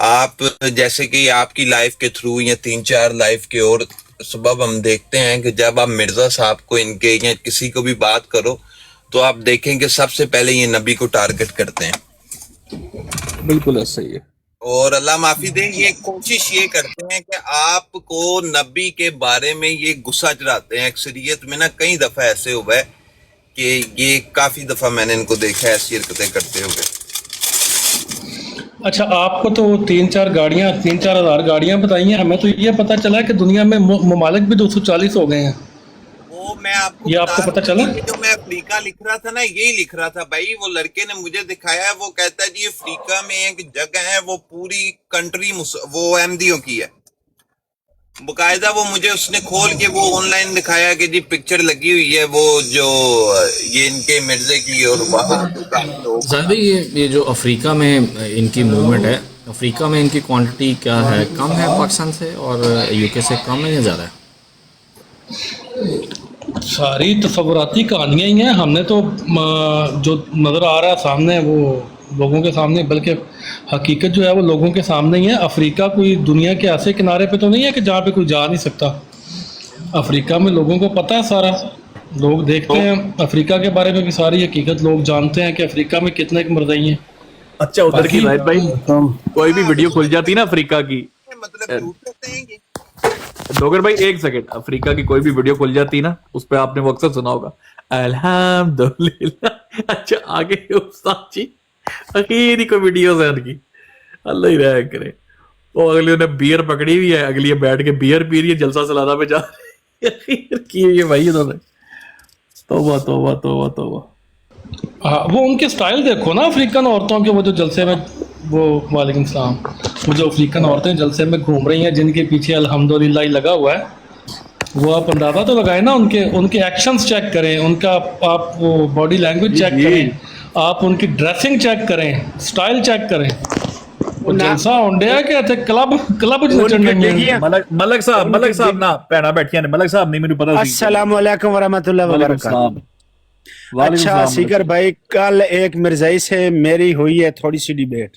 Speaker 5: आप जैसे कि आपकी लाइफ के थ्रू या 3-4 लाइफ के और सबब हम देखते हैं कि जब आप मिर्जा साहब को इनके या किसी को भी बात करो तो आप देखें कि सबसे पहले ये नबी को टारगेट करते हैं।
Speaker 1: बिल्कुल ऐसा ही है।
Speaker 5: और अल्लाह माफी दे, ये कोशिश ये करते हैं कि आपको नबी के बारे में ये गुस्सा चढ़ाते हैं। अक्सरियत में ना कई दफा ऐसे हुआ है कि ये काफी दफा मैंने इनको देखा है ऐसी हरकतें करते हुए।
Speaker 3: अच्छा, आपको तो 3-4 गाड़ियाँ, 3-4 हज़ार गाड़ियाँ बताई हैं, हमें तो ये पता चला है कि दुनिया में ममालिक भी 240 हो गए हैं।
Speaker 5: वो मैं आपको
Speaker 3: ये आपको पता चला?
Speaker 5: जो मैं अफ्रीका लिख रहा था ना, यही लिख रहा था भाई। वो लड़के ने मुझे दिखाया है, वो कहता है जी अफ्रीका में एक जगह है, वो पूरी कंट्री वो अहमदियों की है। बकायदा वो मुझे उसने खोल के वो ऑनलाइन दिखाया कि जी पिक्चर लगी हुई है वो जो ये इनके मिर्जे की, और वहाँ
Speaker 4: ज़्यादा ये जो अफ्रीका में इनकी मूवमेंट है, अफ्रीका में इनकी क्वांटिटी क्या है, कम है पाकिस्तान से और यूके से कम है या ज़्यादा है?
Speaker 3: सारी तस्वुराती कहानियाँ ही हैं, हमने तो जो नज़र आ रहा है सामने वो लोगों के सामने, बल्कि हकीकत जो है वो लोगों के सामने ही है। अफ्रीका कोई दुनिया के ऐसे किनारे पे तो नहीं है कि जहाँ पे कोई जा नहीं सकता। अफ्रीका में लोगों को पता है सारा, लोग देखते हैं अफ्रीका के बारे में भी सारी हकीकत लोग जानते हैं कि अफ्रीका में कितने मरदई हैं।
Speaker 1: अच्छा उधर की राइट भाई, कोई भी वीडियो खुल जाती ना अफ्रीका की,
Speaker 5: मतलब झूठ कहते हैं ये।
Speaker 1: डोगर भाई एक सेकंड, अफ्रीका की कोई भी वीडियो खुल जाती ना, उस पे आपने वो अक्सर सुना होगा अल्हम्दुलिल्लाह। अच्छा आगे उस्ताद जी आखिरी कोई वीडियो है उनकी, अल्लाह ही रह करे। वो अगली ने बियर पकड़ी हुई है, अगली बैठ के बियर पी रही है, जलसा सलाना पे जा रही है। आखिर की हुई है भाई उन्होंने, तौबा तौबा तौबा तौबा।
Speaker 3: हाँ, वो उनके स्टाइल देखो ना अफ्रीकन औरतों के, वो जो जलसे में वो वालेकुम सलाम, वो जो अफ्रीकन औरतें जलसे में घूम रही हैं जिनके पीछे अल्हम्दुलिल्लाह ही लगा हुआ है, वो आप अंदाजा तो लगाए ना, उनके एक्शंस चेक करें, उनका आप वो बॉडी लैंग्वेज चेक करें, आप उनकी ड्रेसिंग चेक करें, स्टाइल चेक करें। वो जलसा होंडिया क्या थे, क्लब
Speaker 1: मलक साहब ना भैना बैठिया ने, मलक साहब नहीं मेनू पता सी।
Speaker 6: अस्सलाम वालेकुम वरहमतुल्लाहि वबरकातुहू। अच्छा सीकर भाई, कल एक मिर्जाई से मेरी हुई है थोड़ी सी डिबेट।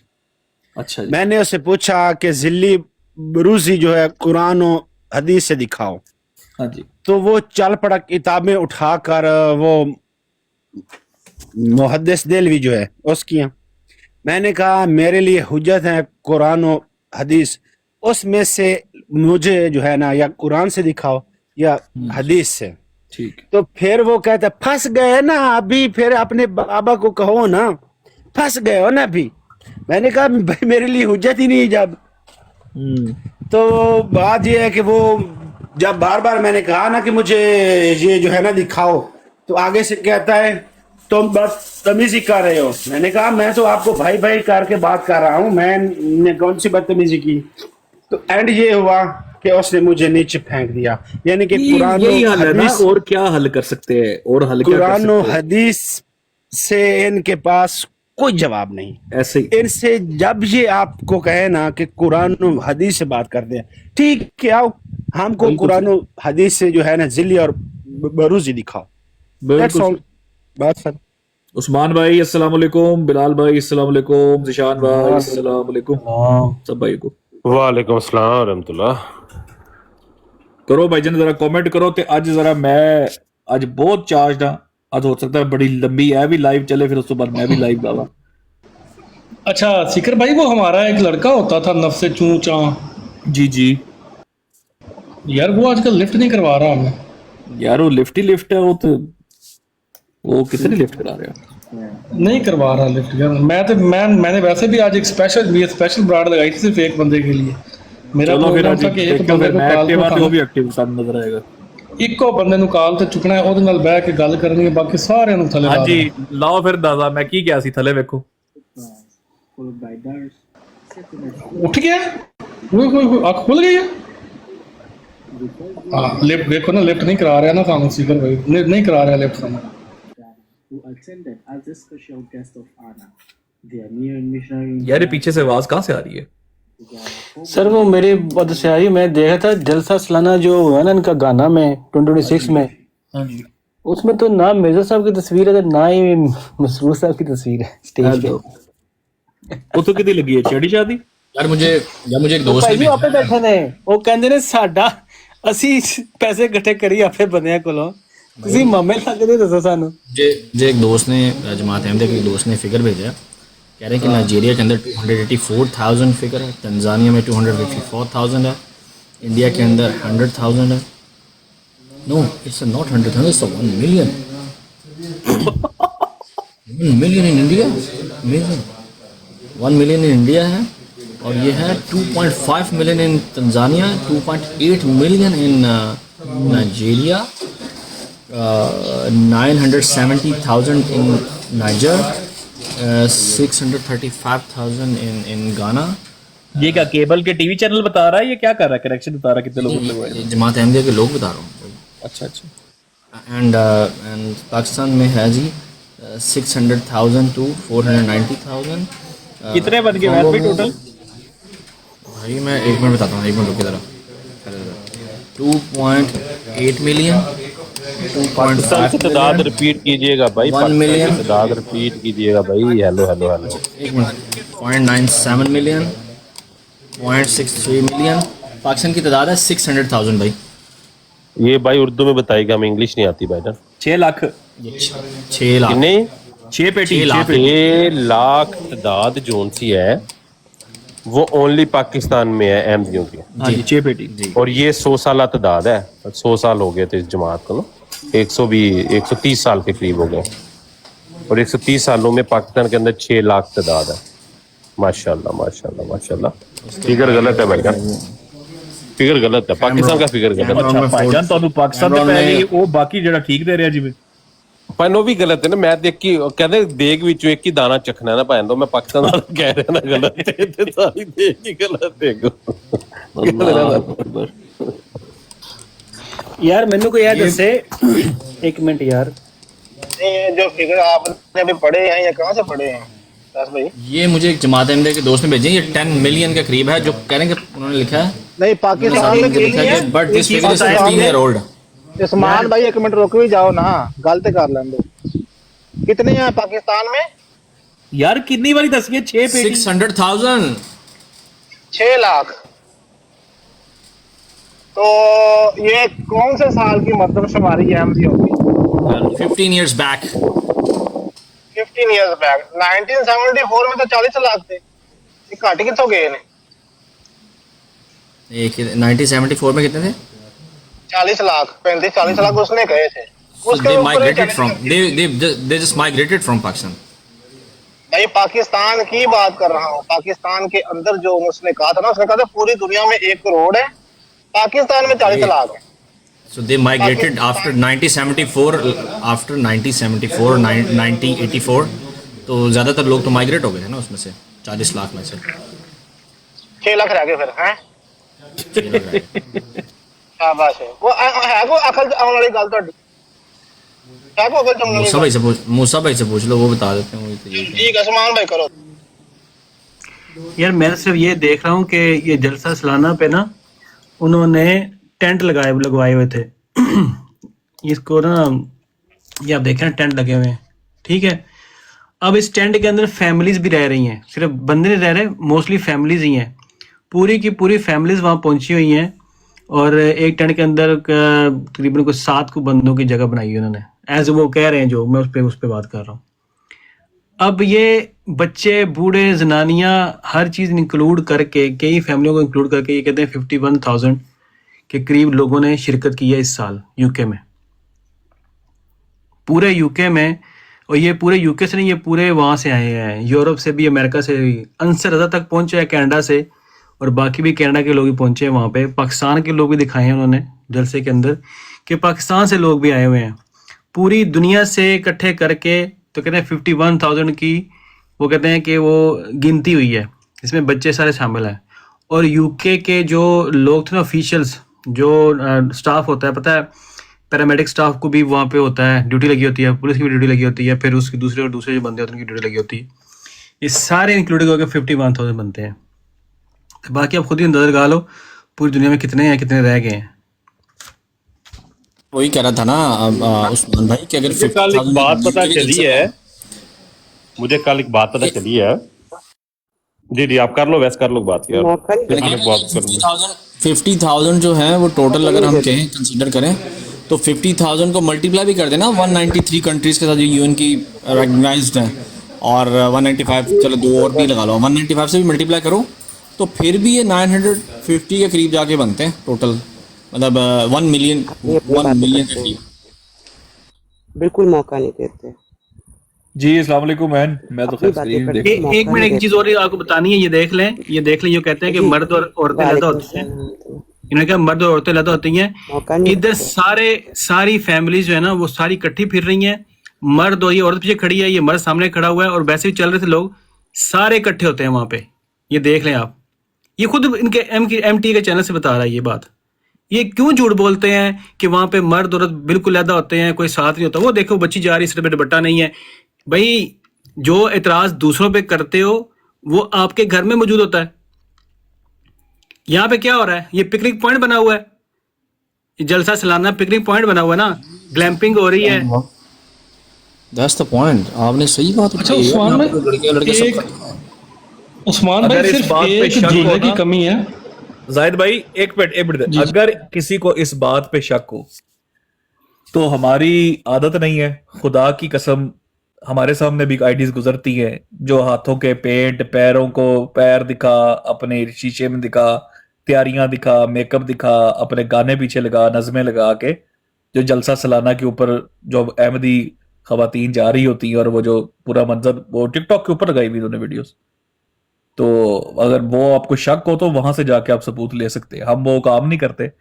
Speaker 1: अच्छा जी।
Speaker 6: मैंने उससे पूछा कि जिल्ली बरूजी जो है कुरान और हदीस से दिखाओ।
Speaker 1: हाँ जी।
Speaker 6: तो वो चल पड़ा किताबें उठाकर वो मुहद्दिस देलवी जो है उसकी। मैंने कहा मेरे लिए हुज्जत है कुरान और हदीस, उसमें से मुझे जो है ना या कुरान से दिखाओ या हदीस से।
Speaker 1: ठीक।
Speaker 6: तो फिर वो कहता फंस गए ना अभी, फिर अपने बाबा को कहो ना, फंस गए हो ना अभी। मैंने कहा भाई मेरे लिए हुज्जत ही नहीं जब। तो बात ये है कि वो जब बार बार मैंने कहा ना कि मुझे ये जो है ना दिखाओ, तो आगे से कहता है तुम बदतमीजी कर रहे हो। मैंने कहा मैं तो आपको भाई भाई करके बात कर रहा हूँ, मैंने कौन सी बदतमीजी की। तो एंड ये हुआ कि उसने मुझे नीचे फेंक दिया। यानी कि कुरान
Speaker 1: यही हल है ना, और क्या हल कर सकते हैं, और हल क्या कर
Speaker 6: कुरान
Speaker 1: सकते
Speaker 6: और
Speaker 1: हैं?
Speaker 6: हदीस से इनके पास कोई जवाब नहीं।
Speaker 1: ऐसे ही
Speaker 6: इनसे जब ये आपको कहे ना कि कुरान और हदीस से बात करते हैं, ठीक क्या हमको कुरान और हदीस से जो है ना जिल्ली और बरूजी दिखाओ। That's all. बात सर।
Speaker 1: उस्मान भाई अस्सलाम वालेकुम, बिलाल भाई अस्सलाम वालेकुम, जिशान भाई अस्सलाम वालेकुम, सब भाई को
Speaker 7: वालेकुम अस्सलाम रहमतुल्लाह।
Speaker 1: करो भाईजान जरा कमेंट करो। ते अज जरा मैं अज बहुत चार्ज हाँ, अज हो सकता है बड़ी लंबी है भी लाइव चले, फिर उसके बाद मैं भी लाइव लावा।
Speaker 3: अच्छा सीकर भाई, वो हमारा एक लड़का होता था नफ्से चूं चा,
Speaker 1: जी जी
Speaker 3: यार वो आजकल लिफ्ट नहीं करवा रहा हमें।
Speaker 1: यार वो लिफ्ट ही लिफ्ट है, वो तो वो कितने लिफ्ट करा रहे हो?
Speaker 3: नहीं करवा रहा लिफ्ट यार। मैंने वैसे भी आज एक स्पेशल ब्रांड लगाई थी सिर्फ एक बंदे के लिए। मेरा
Speaker 1: चलो फिर
Speaker 3: प्रोग्राम
Speaker 1: आज
Speaker 3: था कि एक
Speaker 1: देखो,
Speaker 3: बंदे
Speaker 1: फिर
Speaker 3: को
Speaker 1: मैं
Speaker 3: काल
Speaker 1: एक्टिव
Speaker 3: तो
Speaker 1: आते वो भी एक्टिव साथ नजर आएगा।
Speaker 3: ਇੱਕੋ ਬੰਦੇ ਨੂੰ ਕਾਲ ਤੇ ਚੁੱਕਣਾ ਹੈ, ਉਹਦੇ ਨਾਲ ਬਹਿ ਕੇ ਗੱਲ ਕਰਨੀ ਹੈ, ਬਾਕੀ ਸਾਰਿਆਂ ਨੂੰ ਥੱਲੇ ਲਾ
Speaker 1: हाँ जी लाओ फिर दादा, मैं की क्या सी थले वेखो।
Speaker 3: ਉੱਠ ਗਿਆ ਉਹ ਅੱਖ ਖੁੱਲ ਗਈ ਹੈ। ਹਾਂ ਲਿਫਟ ਵੇਖੋ ਨਾ, ਲਿਫਟ ਨਹੀਂ ਕਰਾ ਰਿਹਾ ਨਾ ਤੁਹਾਨੂੰ ਸੀਕਰ ਭਾਈ, ਨਹੀਂ ਕਰਾ ਰਿਹਾ ਲਿਫਟ ਸਾਨੂੰ।
Speaker 8: who attended as a special guest of honor. Their new missionary.
Speaker 1: यार ये पीछे से आवाज कहाँ से आ रही है?
Speaker 9: सर वो मेरे बदस्यारी में देखा था जलसा सालाना जो है ना इनका गाना में 2026 में, उसमें तो ना मिर्जा साहब की तस्वीर है ना ही मसरूर साहब की तस्वीर है स्टेज पे।
Speaker 1: वो तो कितनी लगी है चढ़ी शादी?
Speaker 4: यार मुझे एक दोस्त
Speaker 9: ਭਾਈ
Speaker 4: ने
Speaker 9: ਜੀ ਆਪੇ ਬੈਠੇ ਨੇ, ਉਹ ਕਹਿੰਦੇ ਨੇ ਸਾਡਾ ਅਸੀਂ ਪੈਸੇ ਇਕੱਠੇ ਕਰੀ ਆਪਣੇ ਬੰਦਿਆਂ ਕੋਲੋਂ, ਤੁਸੀਂ ਮਾਮੇ ਲੱਗਦੇ ਦੱਸੋ ਸਾਨੂੰ।
Speaker 4: मुझे एक दोस्त ने, जमात अहमद के एक दोस्त ने फिगर भेजा, कह रहे हैं कि नाइजीरिया के अंदर 284,000 फिगर है, तंजानिया में 254,000 है, इंडिया के अंदर 100,000 है। No it's not 100,000, it's 1 million. 1 million in India, amazing. 1 million in India है, और ये है 2.5 million in Tanzania, 2.8 million in Nigeria, 970,000 in Niger, 635,000 in Ghana।
Speaker 1: ये क्या केबल के टीवी चैनल बता रहा है, ये क्या कर रहा है, कनेक्शन बता रहा है कितने लोगों ने लगवाए?
Speaker 4: ये जमात अहमदिया के लोग बता रहा हूँ।
Speaker 1: अच्छा अच्छा।
Speaker 4: एंड पाकिस्तान में है जी 600,000 to 490,000।
Speaker 1: कितने बन गए वैसे टोटल?
Speaker 4: भाई मैं एक मिनट बताता हूँ, एक मिनट रुकिए जरा। 2.8 मिलियन, 2.5
Speaker 7: तादाद रिपीट कीजिएगा भाई,
Speaker 4: 1 मिलियन,
Speaker 7: तादाद रिपीट कीजिएगा भाई। Hello hello hello.
Speaker 4: एक मिनट, 0.97 मिलियन, 0.63 मिलियन। पाकिस्तान की तादाद है 600,000 भाई।
Speaker 7: ये भाई उर्दू में बताएगा, हमें इंग्लिश नहीं आती भाई ना।
Speaker 1: 6 लाख।
Speaker 4: 6 लाख
Speaker 7: कितने?
Speaker 1: 6 पेटी
Speaker 4: 6 लाख
Speaker 7: 6 लाख तादाद जोन सी है वो ओनली पाकिस्तान में है अहमदियों की।
Speaker 1: हाँ जी 6 पेटी
Speaker 4: जी।
Speaker 7: और ये 100 साल तादाद है, 100 साल हो गए थे इस जमात को ना, 130 साल के करीब हो गए, और 130 सालों में पाकिस्तान के अंदर 6 लाख तादाद है। माशाल्लाह माशाल्लाह माशाल्लाह। फिगर गलत है भाई, फिगर गलत है, पाकिस्तान का फिगर गलत है।
Speaker 1: अच्छा भाईजान ਤੁਹਾਨੂੰ ਪਾਕਿਸਤਾਨ ਤੇ ਪੈ ਗਈ ਉਹ ਬਾਕੀ ਜਿਹੜਾ ਠੀਕ ਦੇ ਰਿਹਾ ਜਿਵੇਂ
Speaker 7: पर वो भी गलत है ना, मैं देख की कहते देग विचों एक ही दाना चखना है ना भाई, तो मैं पाकिस्तान वाला कह रहा ना गलत है, ते सारी देग ही गलत है।
Speaker 9: यार मैनू को यार दसे एक मिनट यार,
Speaker 10: ये जो फिगर आपने अभी पढ़े हैं ये कहाँ से पढ़े हैं दास भाई?
Speaker 4: ये मुझे एक जमात अहमदिया के दोस्त ने भेजे, ये 10 मिलियन के करीब है जो कह रहे हैं कि उन्होंने लिखा है,
Speaker 10: नहीं पाकिस्तान में
Speaker 4: लिखा है but this figure is 15 year old.
Speaker 10: Usman भाई एक मिनट रुक भी जाओ ना, गलत कर लेंगे। कितने हैं पाकिस्तान में?
Speaker 1: यार कितनी बारी दसिए 6 पेटी
Speaker 4: 600,000।
Speaker 10: 6 लाख। तो ये कौन से साल की मरदमशुमारी है अहमदियों की?
Speaker 4: 15 years back।
Speaker 10: 15 years back. 1974 में तो 40 लाख थे, ये घट कितों गए ने?
Speaker 4: एक 1974 में कितने थे?
Speaker 10: 40 लाख 35-40 लाख उसने कहे थे।
Speaker 4: So
Speaker 10: उसके
Speaker 4: they
Speaker 10: ऊपर
Speaker 4: migrated from they just migrated from Pakistan।
Speaker 10: मैं पाकिस्तान की बात कर रहा हूँ, पाकिस्तान के अंदर जो उसने कहा था ना, उसने कहा था पूरी दुनिया में 1 करोड़ है, पाकिस्तान में 40 लाख है।
Speaker 4: So they migrated after 1974, after 1974, 1984, तो ज्यादातर लोग तो माइग्रेट हो गए थे ना उसमें से, 40 लाख में से
Speaker 10: 6 लाख रह गए फिर हैं। शाबाश है वो है को अकल आने वाली गल ਤੁਹਾਡੀ है को अकल चमने
Speaker 4: मूसा भाई से पूछ लो, वो बता देते हैं।
Speaker 10: ठीक है समान भाई करो।
Speaker 9: यार मैं सिर्फ ये देख रहा हूँ कि ये जलसा सालाना पे ना उन्होंने टेंट लगवाए हुए थे। इसको ना ये आप देख रहे हैं टेंट लगे हुए हैं, ठीक है। अब इस टेंट के अंदर फैमिलीज भी रह रही हैं, सिर्फ बंदे नहीं रह रहे, मोस्टली फैमिलीज ही हैं, पूरी की पूरी फैमिलीज वहाँ पहुंची हुई हैं। और एक टेंट के अंदर तकरीबन कोई 7 को बंदों की जगह बनाई है उन्होंने, एज वो कह रहे हैं, जो मैं उस पर बात कर रहा हूँ। अब ये बच्चे बूढ़े जनानियाँ हर चीज़ इंक्लूड करके, कई फैमिलियों को इंक्लूड करके ये कहते हैं 51,000 के करीब लोगों ने शिरकत की है इस साल यूके में, पूरे यूके में। और ये पूरे यूके से नहीं, ये पूरे वहाँ से आए हैं, यूरोप से भी, अमेरिका से भी, अंसर तक पहुँचे हैं, कनाडा से, और बाकी भी कनाडा के लोग भी पहुँचे हैं वहाँ पे। पाकिस्तान के लोग भी दिखाए हैं उन्होंने जलसे के अंदर कि पाकिस्तान से लोग भी आए हुए हैं, पूरी दुनिया से इकट्ठे करके। तो कहते हैं 51,000 की वो कहते हैं कि वो गिनती हुई है, इसमें बच्चे सारे शामिल हैं। और यूके के जो लोग थे ना, ऑफिशियल्स, जो स्टाफ होता है, पता है पैरामेडिक स्टाफ को भी वहाँ पे होता है, ड्यूटी लगी होती है, पुलिस की भी ड्यूटी लगी होती है, फिर उसके दूसरे जो बंदे होते हैं उनकी ड्यूटी लगी होती है। ये सारे इंक्लूडेड होकर 51,000 बनते हैं। तो बाकी आप खुद ही अंदाजा लगा लो पूरी दुनिया में कितने हैं, कितने रह गए हैं।
Speaker 4: वही कह रहा था ना उस्मान भाई कि अगर
Speaker 7: कल एक बात पता चली है, मुझे कल एक बात पता चली है। जी आप कर लो, वैसे कर लो बात यार।
Speaker 4: 50,000 जो है वो टोटल अगर हम कहें कंसीडर करें तो 50,000 को मल्टीप्लाई भी कर देना 193 कंट्रीज के साथ जो यूएन की रिकॉग्नाइज्ड हैं, और 195 चलो 2 और भी लगा लो, 195 से भी मल्टीप्लाई करो तो फिर भी ये 950 के करीब जाके बनते हैं टोटल, मतलब 1 मिलियन के करीब।
Speaker 11: बिल्कुल मौका नहीं देते
Speaker 1: जी। अस्सलाम वालेकुम मैं तो
Speaker 9: एक मिनट, एक चीज और आपको बतानी है, ये देख लें, ये कहते हैं कि मर्द और औरतें लदा होती हैं, इन्होंने कहा मर्द और औरतें लदा होती हैं। इधर सारी फैमिली जो है ना वो सारी इकट्ठी फिर रही हैं, मर्द और ये औरत पीछे खड़ी है, ये मर्द सामने खड़ा हुआ है, और वैसे भी चल रहे थे लोग, सारे इकट्ठे होते हैं वहां पे। ये देख लें आप, ये खुद इनके MT के चैनल से बता रहा है ये बात। ये क्यों झूठ बोलते हैं कि वहां पे मर्द औरत बिल्कुल अलग होते हैं, कोई साथ नहीं होता। वो देखो बच्ची जा रही, सिर पे दुपट्टा नहीं है। भाई जो एतराज दूसरों पे करते हो वो आपके घर में मौजूद होता है। यहाँ पे क्या हो रहा है, ये पिकनिक पॉइंट बना हुआ है, ये जलसा सालाना पिकनिक पॉइंट बना हुआ है ना, ग्लैम्पिंग हो रही है।
Speaker 4: That's the point, आपने सही बात
Speaker 3: अच्छा उस्मान भाई सिर्फ एक झूले की कमी है।
Speaker 1: जाहिद भाई एक मिनट अगर किसी को इस बात पे शक हो तो हमारी आदत नहीं है, खुदा की कसम हमारे सामने भी आईडीज गुजरती है जो हाथों के पेंट, पैरों को पैर दिखा, अपने शीशे में दिखा, तैयारियां दिखा, मेकअप दिखा, अपने गाने पीछे लगा, नज़में लगा के जो जलसा सालाना के ऊपर जो अहमदी खवातीन जा रही होती हैं और वो जो पूरा मंजर वो टिकटॉक के ऊपर लगाई हुई उन्होंने वीडियोस। तो अगर वो आपको शक हो तो वहां से जाके आप सबूत ले सकते हैं। हम वो काम नहीं करते,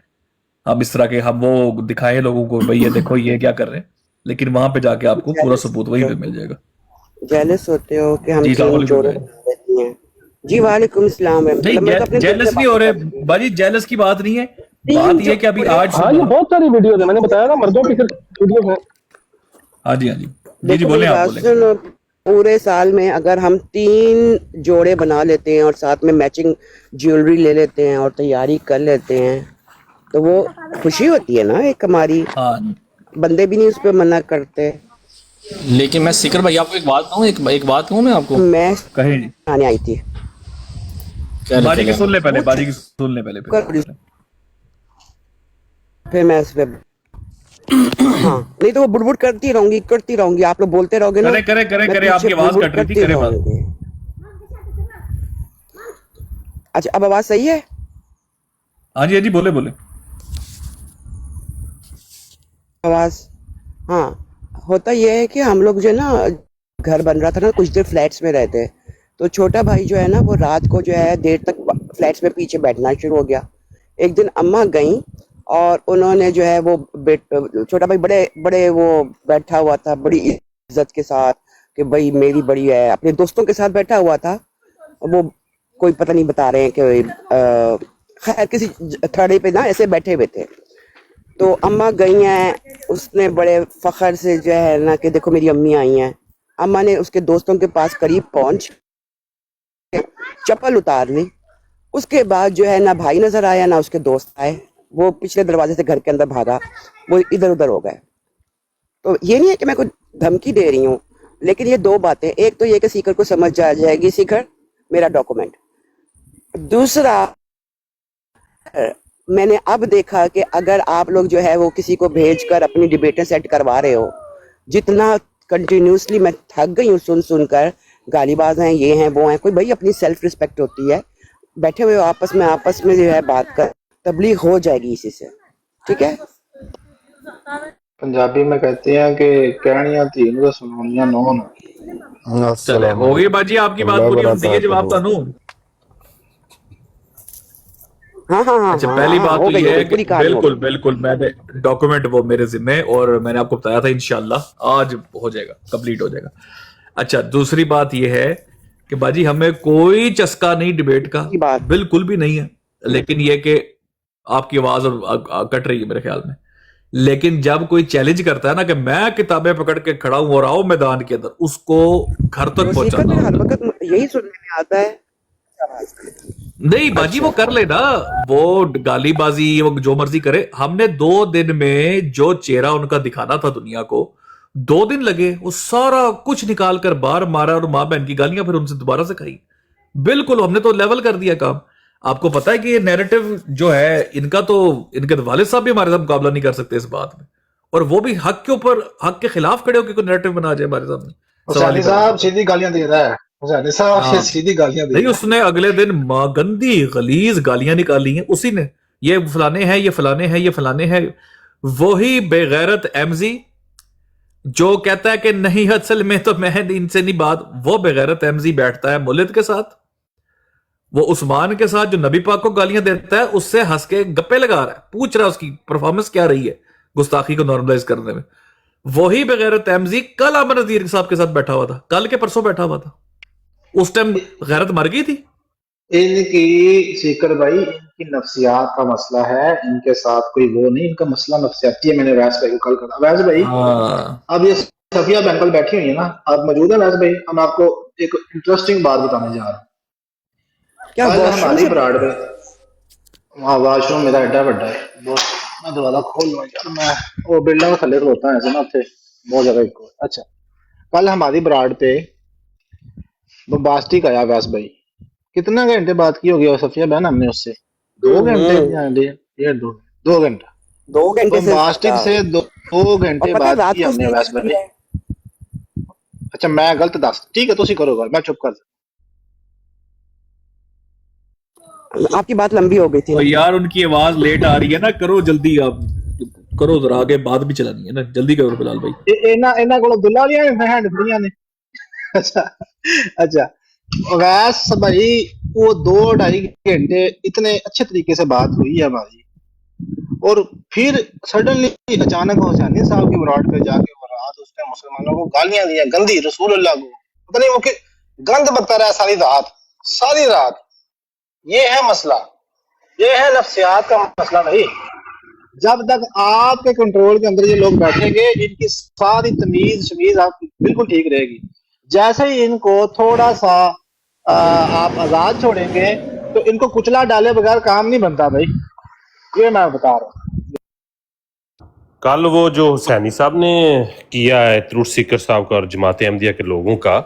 Speaker 1: हम इस तरह के हम वो दिखाएं लोगों को भाई ये देखो ये क्या कर रहे हैं, लेकिन वहां पे जाके आपको पूरा सबूत वहीं पे मिल जाएगा।
Speaker 11: जेलस होते हो कि हम
Speaker 1: जी,
Speaker 11: तीन
Speaker 1: सलाम
Speaker 11: जोड़े
Speaker 1: अलैकुम।
Speaker 11: बना लेती हैं। जी वालेकुम सलाम।
Speaker 1: नहीं,
Speaker 11: मैं तो अपने दिल
Speaker 1: जेलस
Speaker 11: से
Speaker 1: नहीं हो
Speaker 11: बात
Speaker 1: रहे
Speaker 11: कर रही हूँ।
Speaker 1: बाजी, जेलस की बात नहीं है। बात ये है कि अभी आज
Speaker 3: हाँ, ये बहुत सारी वीडियो है, मैंने बताया ना मर्दों की सिर्फ वीडियो है।
Speaker 1: हाँ जी, हाँ जी, जी जी
Speaker 11: देखो
Speaker 1: बोले,
Speaker 11: मेरी
Speaker 1: आप
Speaker 11: बात
Speaker 1: बोले।
Speaker 11: सुनो, पूरे साल में अगर हम 3 जोड़े बना लेते हैं और साथ में मैचिंग ज्वेलरी ले लेते हैं और तैयारी कर लेते हैं तो वो खुशी होती है ना एक हमारी।
Speaker 1: हाँ,
Speaker 11: बंदे भी नहीं उस पर मना करते।
Speaker 4: लेकिन मैं सिकर भाई आपको एक बात कहूँ, एक बात कहूँ मैं आपको।
Speaker 11: मैं
Speaker 1: कहे जी,
Speaker 11: आने आई थी
Speaker 4: क्या
Speaker 1: बाजी की
Speaker 4: लिखेगा?
Speaker 1: सुन ले पहले, बाजी की सुन ले पहले फिर।
Speaker 11: फिर मैं उस पर हाँ, नहीं तो वो बुड़बुड़ करती रहूंगी, आप लोग बोलते रहोगे ना।
Speaker 1: करे करे
Speaker 11: मैं
Speaker 1: करे, आपकी
Speaker 11: पीछे
Speaker 1: आवाज
Speaker 11: बुड़बुड़
Speaker 1: कट रही थी,
Speaker 11: करती
Speaker 1: करे बात।
Speaker 11: रहूंगी। अच्छा, अब आवाज सही है?
Speaker 1: हाँ जी, हाँ जी, बोले बोले।
Speaker 11: आवाज, हाँ। होता यह है कि हम लोग जो है ना, घर बन रहा था ना, कुछ देर फ्लैट्स में रहते, तो छोटा भाई जो है ना वो रात को जो है देर तक फ्लैट्स में पीछे बैठना शुरू हो गया। एक दिन अम्मा गई और उन्होंने जो है वो छोटा भाई बड़े बड़े वो बैठा हुआ था बड़ी इज्जत के साथ कि भाई मेरी बड़ी है, अपने दोस्तों के साथ बैठा हुआ था। वो कोई पता नहीं बता रहे हैं कि खैर किसी थड़े पे ना ऐसे बैठे हुए थे। तो अम्मा गई हैं, उसने बड़े फखर से जो है ना कि देखो मेरी अम्मी आई हैं। अम्मा ने उसके दोस्तों के पास करीब पहुंच चप्पल उतार ली। उसके बाद जो है ना भाई नजर आया ना उसके दोस्त आए, वो पिछले दरवाजे से घर के अंदर भागा, वो इधर उधर हो गए। तो ये नहीं है कि मैं कोई धमकी दे रही हूँ, लेकिन ये 2 बातें, एक तो ये कि सीकर को समझ आ जाएगी सीकर मेरा डॉक्यूमेंट। दूसरा, मैंने अब देखा कि अगर आप लोग जो है वो किसी को भेजकर अपनी डिबेटें सेट करवा रहे हो, जितना कंटिन्यूसली मैं थक गई हूँ सुन सुनकर, गालीबाज हैं, ये हैं, वो हैं। कोई भाई अपनी सेल्फ रिस्पेक्ट होती है, बैठे हुए हो आपस में जो है बात कर, तबलीग हो जाएगी इसी से, ठीक है।
Speaker 10: पंजाबी में कहते हैं कि कहनियां तीन को सुनानियां नौ न।
Speaker 1: चले हो गई बाजी, आपकी बात पूरी होती है जवाब तानू।
Speaker 11: हाँ हाँ हाँ
Speaker 1: अच्छा,
Speaker 11: हाँ,
Speaker 1: पहली
Speaker 11: हाँ,
Speaker 1: बात
Speaker 11: हो
Speaker 1: तो
Speaker 11: गई,
Speaker 1: ये
Speaker 11: हो
Speaker 1: है
Speaker 11: गई,
Speaker 1: कि
Speaker 11: पूरी कहानी हो
Speaker 1: बिल्कुल
Speaker 11: गई।
Speaker 1: बिल्कुल मैंने डॉक्यूमेंट वो मेरे जिम्मे, और मैंने आपको बताया था इंशाल्लाह आज हो जाएगा, कंप्लीट हो जाएगा। अच्छा, दूसरी बात ये है कि बाजी हमें कोई चस्का नहीं डिबेट का,
Speaker 11: की बात
Speaker 1: बिल्कुल भी नहीं है। लेकिन ये कि आपकी आवाज कट रही है मेरे ख्याल में। लेकिन जब कोई चैलेंज करता है ना कि मैं किताबें पकड़ के खड़ा हूं और आओ मैदान के अंदर, उसको घर तक
Speaker 11: तो सीकर
Speaker 1: पहुंचाना
Speaker 11: में हर
Speaker 1: होता है।
Speaker 11: वक्त यही सुनने में आता है।
Speaker 1: नहीं बाजी, वो कर लेना, वो गालीबाजी वो जो मर्जी करे। हमने 2 दिन में जो चेहरा उनका दिखाना था दुनिया को, 2 दिन लगे, वो सारा कुछ निकाल कर बाहर मारा और माँ बहन की गालियां फिर उनसे दोबारा से खाई। बिल्कुल, हमने तो लेवल कर दिया काम। आपको पता है कि ये नैरेटिव जो है इनका, तो इनके वालिद साहब भी हमारे साथ मुकाबला नहीं कर सकते इस बात में, और वो भी हक के ऊपर हक के खिलाफ खड़े होकर कोई नैरेटिव बना जाए हमारे सामने। सवाल ही
Speaker 10: हुसैनी
Speaker 1: पैदा
Speaker 10: साहब
Speaker 1: नहीं होता।
Speaker 10: सीधी गालियां दे रहा है, हुसैनी साहब
Speaker 1: हाँ,
Speaker 10: सीधी गालियां दे
Speaker 1: नहीं,
Speaker 10: रहा है।
Speaker 1: उसने अगले दिन गंदी गलीज गालियां निकाली हैं उसी ने, ये फलाने हैं, ये फलाने हैं, ये फलाने हैं। वही बेगैरत एमजी जो कहता है कि नहीं असल में तो मैं इनसे नहीं बात, वो बेगैरत एमजी बैठता है मुल्लिद के साथ, वो उस्मान के साथ जो नबी पाक को गालियां देता है, उससे हंस के गप्पे लगा रहा है, पूछ रहा है उसकी परफॉर्मेंस क्या रही है गुस्ताखी को नॉर्मलाइज करने में। वही बेगैरत एमजी कल अमर नजीर साहब के साथ बैठा हुआ था, कल के परसों बैठा हुआ था। उस टाइम गैरत मर गई थी।
Speaker 10: इनकी सीकर भाई इनकी नफ्सियात का मसला है, इनके साथ कोई वो नहीं, इनका मसला नफ्सियाती है। मैंने वैस भाई को कल कहा, वैस भाई
Speaker 1: हाँ,
Speaker 10: अब ये सफिया बैंकल बैठी हुई है ना, आप मौजूद है वैस भाई, हम आपको एक इंटरेस्टिंग बात बताने जा रहे हैं।
Speaker 11: क्या
Speaker 10: कल
Speaker 11: वॉशरूम
Speaker 10: हमारी
Speaker 11: से
Speaker 10: ब्राड में, वहाँ वॉशरूम मेरा एड्डा बड्डा है बहुत, मैं दरवाजा खोल लूँ यार, मैं वो बिल्डिंग थले खलोता है ऐसे ना, थे बहुत जगह एक। अच्छा, कल हमारी ब्राड पे बम्बास्टिक आया वैस भाई, कितना घंटे बात की होगी और सफिया बहन हमने उससे 2 घंटे या 2 घंटा
Speaker 11: 2 घंटे से
Speaker 10: बम्बास्टिक
Speaker 11: ज्यादा।
Speaker 10: से 2
Speaker 11: और
Speaker 10: घंटे
Speaker 11: पता है
Speaker 10: बात
Speaker 11: रात
Speaker 10: की
Speaker 11: को
Speaker 10: हमने
Speaker 11: उसने
Speaker 10: वैस
Speaker 11: क्या
Speaker 10: भाई।
Speaker 11: किया है?
Speaker 10: अच्छा मैं गलत दस, ठीक है तुसी करो गल, मैं चुप कर।
Speaker 11: आपकी बात लंबी हो गई थी
Speaker 1: और
Speaker 11: ना।
Speaker 1: यार उनकी आवाज लेट आ रही है ना, करो जल्दी आप, करो जरा, आगे बात भी चलानी है ना, जल्दी करो बिलाल भाई।
Speaker 10: इन्हां कोल दुल्ला वालियां हैंड फ्रियां ने। अच्छा अच्छा वैस भाई वो 2-2.5 घंटे इतने अच्छे तरीके से बात हुई है भाई, और फिर सडनली अचानक हुसैनी साहब की बरात पे जाके वो रात उसने मुसलमानों को गालियां दी गंदी, रसूल अल्लाह को पता नहीं वो कि गंद बकता रहा सारी रात सारी रात। ये है मसला, ये है नफ्सियात का मसला भाई। जब तक आपके कंट्रोल के अंदर ये लोग बैठेंगे इनकी सारी तमीज शमीज आप बिल्कुल ठीक रहेगी। जैसे ही इनको थोड़ा सा आप आजाद छोड़ेंगे तो इनको कुचला डाले बगैर काम नहीं बनता भाई, ये मैं बता रहा हूँ।
Speaker 7: कल वो जो हुसैनी साहब ने किया है त्रुट सीकर साहब का और जमात अहमदिया के लोगों का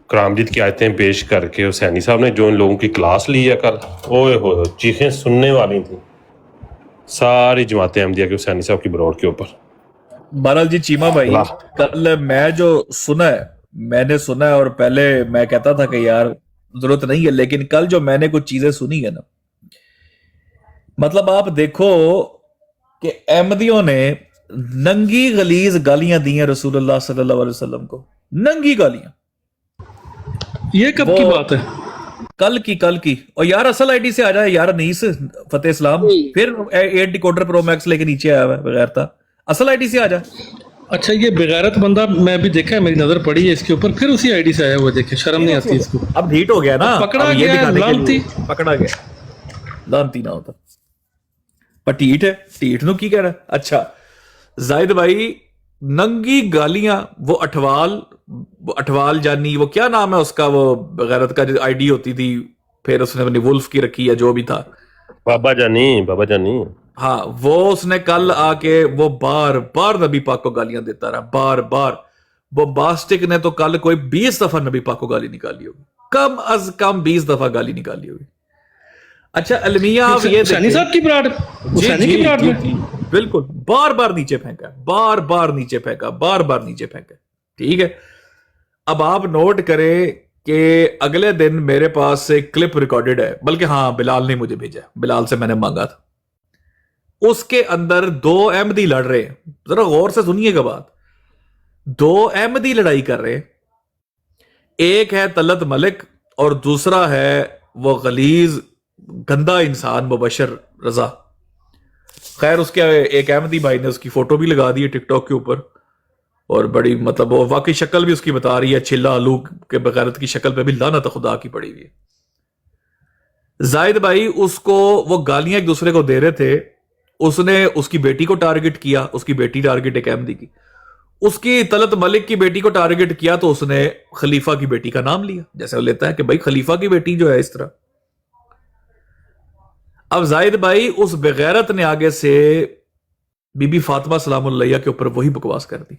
Speaker 7: करामदीद की आयतें पेश करके, हुसैनी साहब ने जो इन लोगों की क्लास ली है कल, ओए हो चीखें सुनने वाली थी सारी जमात अहमदिया के हुसैनी साहब की बरौर के ऊपर।
Speaker 1: बहरहाल जी चीमा भाई, कल मैं जो सुना है, मैंने सुना है, और पहले मैं कहता था कि यार जरूरत नहीं है, लेकिन कल जो मैंने कुछ चीजें सुनी है ना, मतलब आप देखो कि अहमदियों ने नंगी गलीज गालियां दी हैं रसूलुल्लाह सल्लल्लाहु अलैहि वसल्लम को, नंगी गालियां।
Speaker 3: ये कब की बात है?
Speaker 1: कल की। और यार असल आईडी से आ जाए यार, अनीस फतेह इस्लाम, फिर 8 डिकोडर प्रो मैक्स लेके नीचे आया हुआ है बगैर था, असल आईडी से आ जा।
Speaker 3: अच्छा ये बेगैरत बंदा मैं भी देखा है, मेरी नजर पड़ी है इसके ऊपर, फिर उसी आईडी से आया हुआ, देखे शर्म नहीं आती इसको।
Speaker 1: अब ढीठ हो गया ना,
Speaker 3: पकड़ा
Speaker 1: अब ये
Speaker 3: गया,
Speaker 1: दिखाने के
Speaker 3: लानती।
Speaker 1: लिए पकड़ा गया, लानती ना होता, पर ढीठ है, ढीठ नु की कह रहा है। अच्छा जाहिद भाई, नंगी गालियां, वो अठवाल जानी, वो क्या नाम है उसका, वो गैरत का जो आईडी होती थी, फिर उसने अपनी वुल्फ की रखी है, जो भी था,
Speaker 7: बाबा जानी
Speaker 1: हाँ, वो उसने कल आके वो बार बार नबी पाक को गालियां देता रहा, बार बार। वो बास्टिक ने तो कल कोई 20 दफा नबी पाक को गाली निकाली होगी, कम अज कम 20 दफा गाली निकाली होगी। अच्छा अलमिया, आप ये
Speaker 3: हुसैनी साहब की बरात, हुसैनी की बरात में
Speaker 1: बिल्कुल बार बार नीचे फेंका, बार बार नीचे फेंका, ठीक है। अब आप नोट करें कि अगले दिन मेरे पास से क्लिप रिकॉर्डेड है, बल्कि हाँ बिलाल ने मुझे भेजा, बिलाल से मैंने मांगा था, उसके अंदर 2 अहमदी लड़ रहे हैं, जरा गौर से सुनिएगा बात। 2 अहमदी लड़ाई कर रहे हैं, एक है तलत मलिक और दूसरा है वो गलीज गंदा इंसान मुबशर रजा। खैर उसके एक अहमदी भाई ने उसकी फोटो भी लगा दी है टिकटॉक के ऊपर, और बड़ी मतलब वो वाकई शक्ल भी उसकी बता रही है, छिल्ला आलू के बगैरत की शक्ल पे भी लानत खुदा की पड़ी हुई है। जाहिद भाई उसको वो गालियां एक दूसरे को दे रहे थे, उसने उसकी बेटी को टारगेट किया, उसकी बेटी टारगेट एक अहमदी की, उसकी तलत मलिक की बेटी को टारगेट किया तो उसने खलीफा की बेटी का नाम लिया, जैसे वो लेता है कि भाई खलीफा की बेटी जो है इस तरह। अब जाहिद भाई उस बेगैरत ने आगे से बीबी फातिमा सलामुल्लाह के ऊपर वही बकवास कर दी।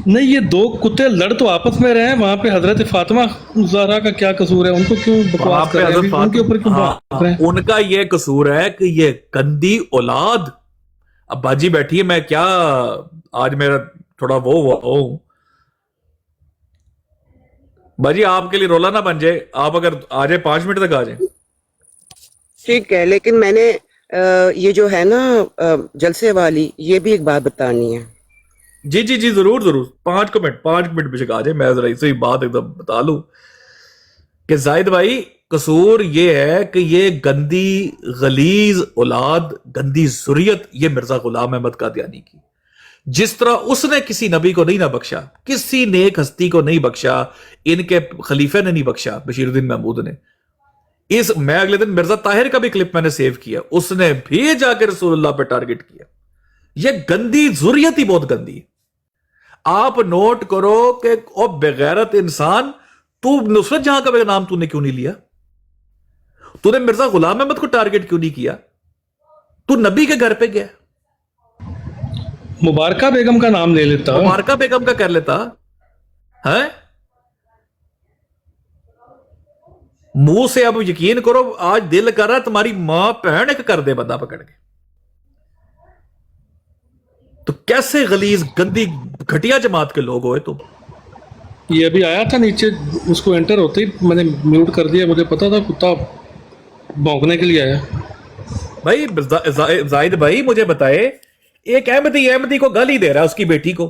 Speaker 3: नहीं, ये 2 कुत्ते लड़ तो आपस में रहे हैं, वहां पे हजरत फातिमा ज़हरा का क्या कसूर है? उनको क्यों बकवास कर रहे हैं? उनके ऊपर क्यों बात कर रहे हैं?
Speaker 1: उनका ये कसूर है कि ये गंदी औलाद। अब बाजी बैठी है, मैं क्या आज मेरा थोड़ा वो हुआ बाजी, आपके लिए रोला ना बन जाए, आप अगर आ जाए 5 मिनट तक आ जाए।
Speaker 11: ठीक है, लेकिन मैंने ये जो है ना जलसे वाली, ये भी एक बात बतानी है।
Speaker 1: जी जी जी जरूर जरूर, 5 मिनट बेशक आ जाए, मैं जरा इसे बात एकदम बता लूं कि जाहिद भाई कसूर ये है कि ये गंदी गलीज औलाद, गंदी जुर्रियत, ये मिर्जा गुलाम अहमद कादियानी की, जिस तरह उसने किसी नबी को नहीं ना बख्शा, किसी नेक हस्ती को नहीं बख्शा, इनके खलीफे ने नहीं बख्शा, बशीरुद्दीन महमूद ने। मैं अगले दिन मिर्जा ताहिर का भी क्लिप मैंने सेव किया, उसने भी जाकर रसूलुल्लाह पे टारगेट किया। ये गंदी जुर्रियत ही बहुत गंदी है। आप नोट करो कि ओ बेगैरत इंसान, तू नुसरत जहां का नाम तूने क्यों नहीं लिया? तूने मिर्जा गुलाम अहमद को टारगेट क्यों नहीं किया? तू नबी के घर पे गया,
Speaker 3: मुबारका बेगम का नाम ले लेता,
Speaker 1: मुबारका बेगम का कर लेता है। मुंह से अब यकीन करो, आज दिल कर रहा है तुम्हारी मां बहन एक कर दे बंदा पकड़ के। तो कैसे गलीज गंदी घटिया जमात के लोग हो तुम।
Speaker 3: ये अभी आया था नीचे, उसको एंटर होते ही मैंने म्यूट कर दिया, मुझे पता था कुत्ता भौंकने के लिए आया।
Speaker 1: भाई जाहिद भाई मुझे बताए, एक अहमदी को गाली दे रहा है उसकी बेटी को,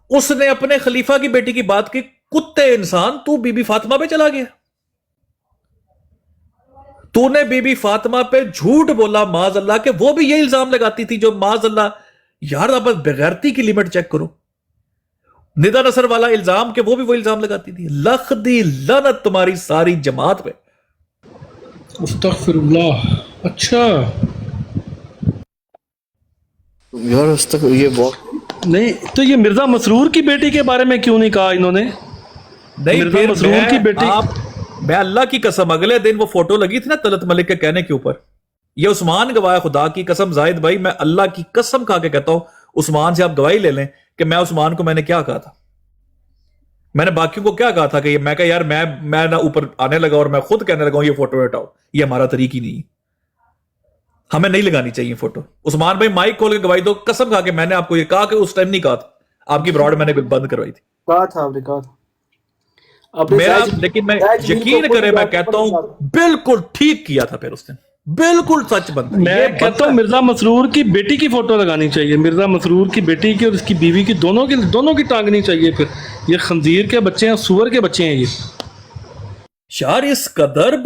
Speaker 1: उसने अपने खलीफा की बेटी की बात की, कुत्ते इंसान तू बीबी फातिमा पे चला गया, तूने बीबी फातिमा पे झूठ बोला माज अल्लाह के, वो भी ये इल्जाम लगाती थी जो माज अल्लाह, यार अब बेगैरती की लिमिट चेक करो, निदा नसर वाला इल्जाम के वो भी वो इल्जाम लगाती थी। लख दी लानत तुम्हारी सारी जमात पे।
Speaker 3: अस्तगफिरुल्लाह। अच्छा
Speaker 9: यार ये बहुत
Speaker 3: नहीं, तो ये मिर्जा मसरूर की बेटी के बारे में क्यों नहीं कहा इन्होंने?
Speaker 1: नहीं,
Speaker 3: मिर्जा
Speaker 1: फिर
Speaker 3: मसरूर की बेटी,
Speaker 1: मैं अल्लाह की कसम, अगले दिन वो फोटो लगी थी ना तलत मलिक के कहने के ऊपर, ये उस्मान गवाह, खुदा की कसम जाहिद भाई मैं अल्लाह की कसम खा के कहता हूं, उस्मान से आप गवाही ले लें कि मैं उस्मान को मैंने क्या कहा था, मैंने बाकियों को क्या कहा था कि मैं कहा यार मैं ना ऊपर आने लगा और मैं खुद कहने लगा ये फोटो हटाओ, ये हमारा तरीक ही नहीं है, हमें नहीं लगानी चाहिए फोटो। उस्मान भाई माइक खोल के गवाही दो, कसम खा के मैंने आपको ये कहा कि उस टाइम नहीं कहा था, आपकी ब्रॉड मैंने बंद करवाई थी,
Speaker 9: कहा था आपने, कहा था
Speaker 1: मेरा, लेकिन मैं यकीन करे मैं कहता हूं बिल्कुल ठीक किया था, फिर उसने बिल्कुल सच बनता।
Speaker 3: मैं कहता हूँ मिर्जा मसरूर की बेटी की फोटो लगानी चाहिए, मिर्जा मसरूर की बेटी की और उसकी बीवी की, दोनों की टांगनी चाहिए। फिर ये खंजीर के बच्चे हैं, सुअर के बच्चे हैं ये।
Speaker 1: यार इस कदर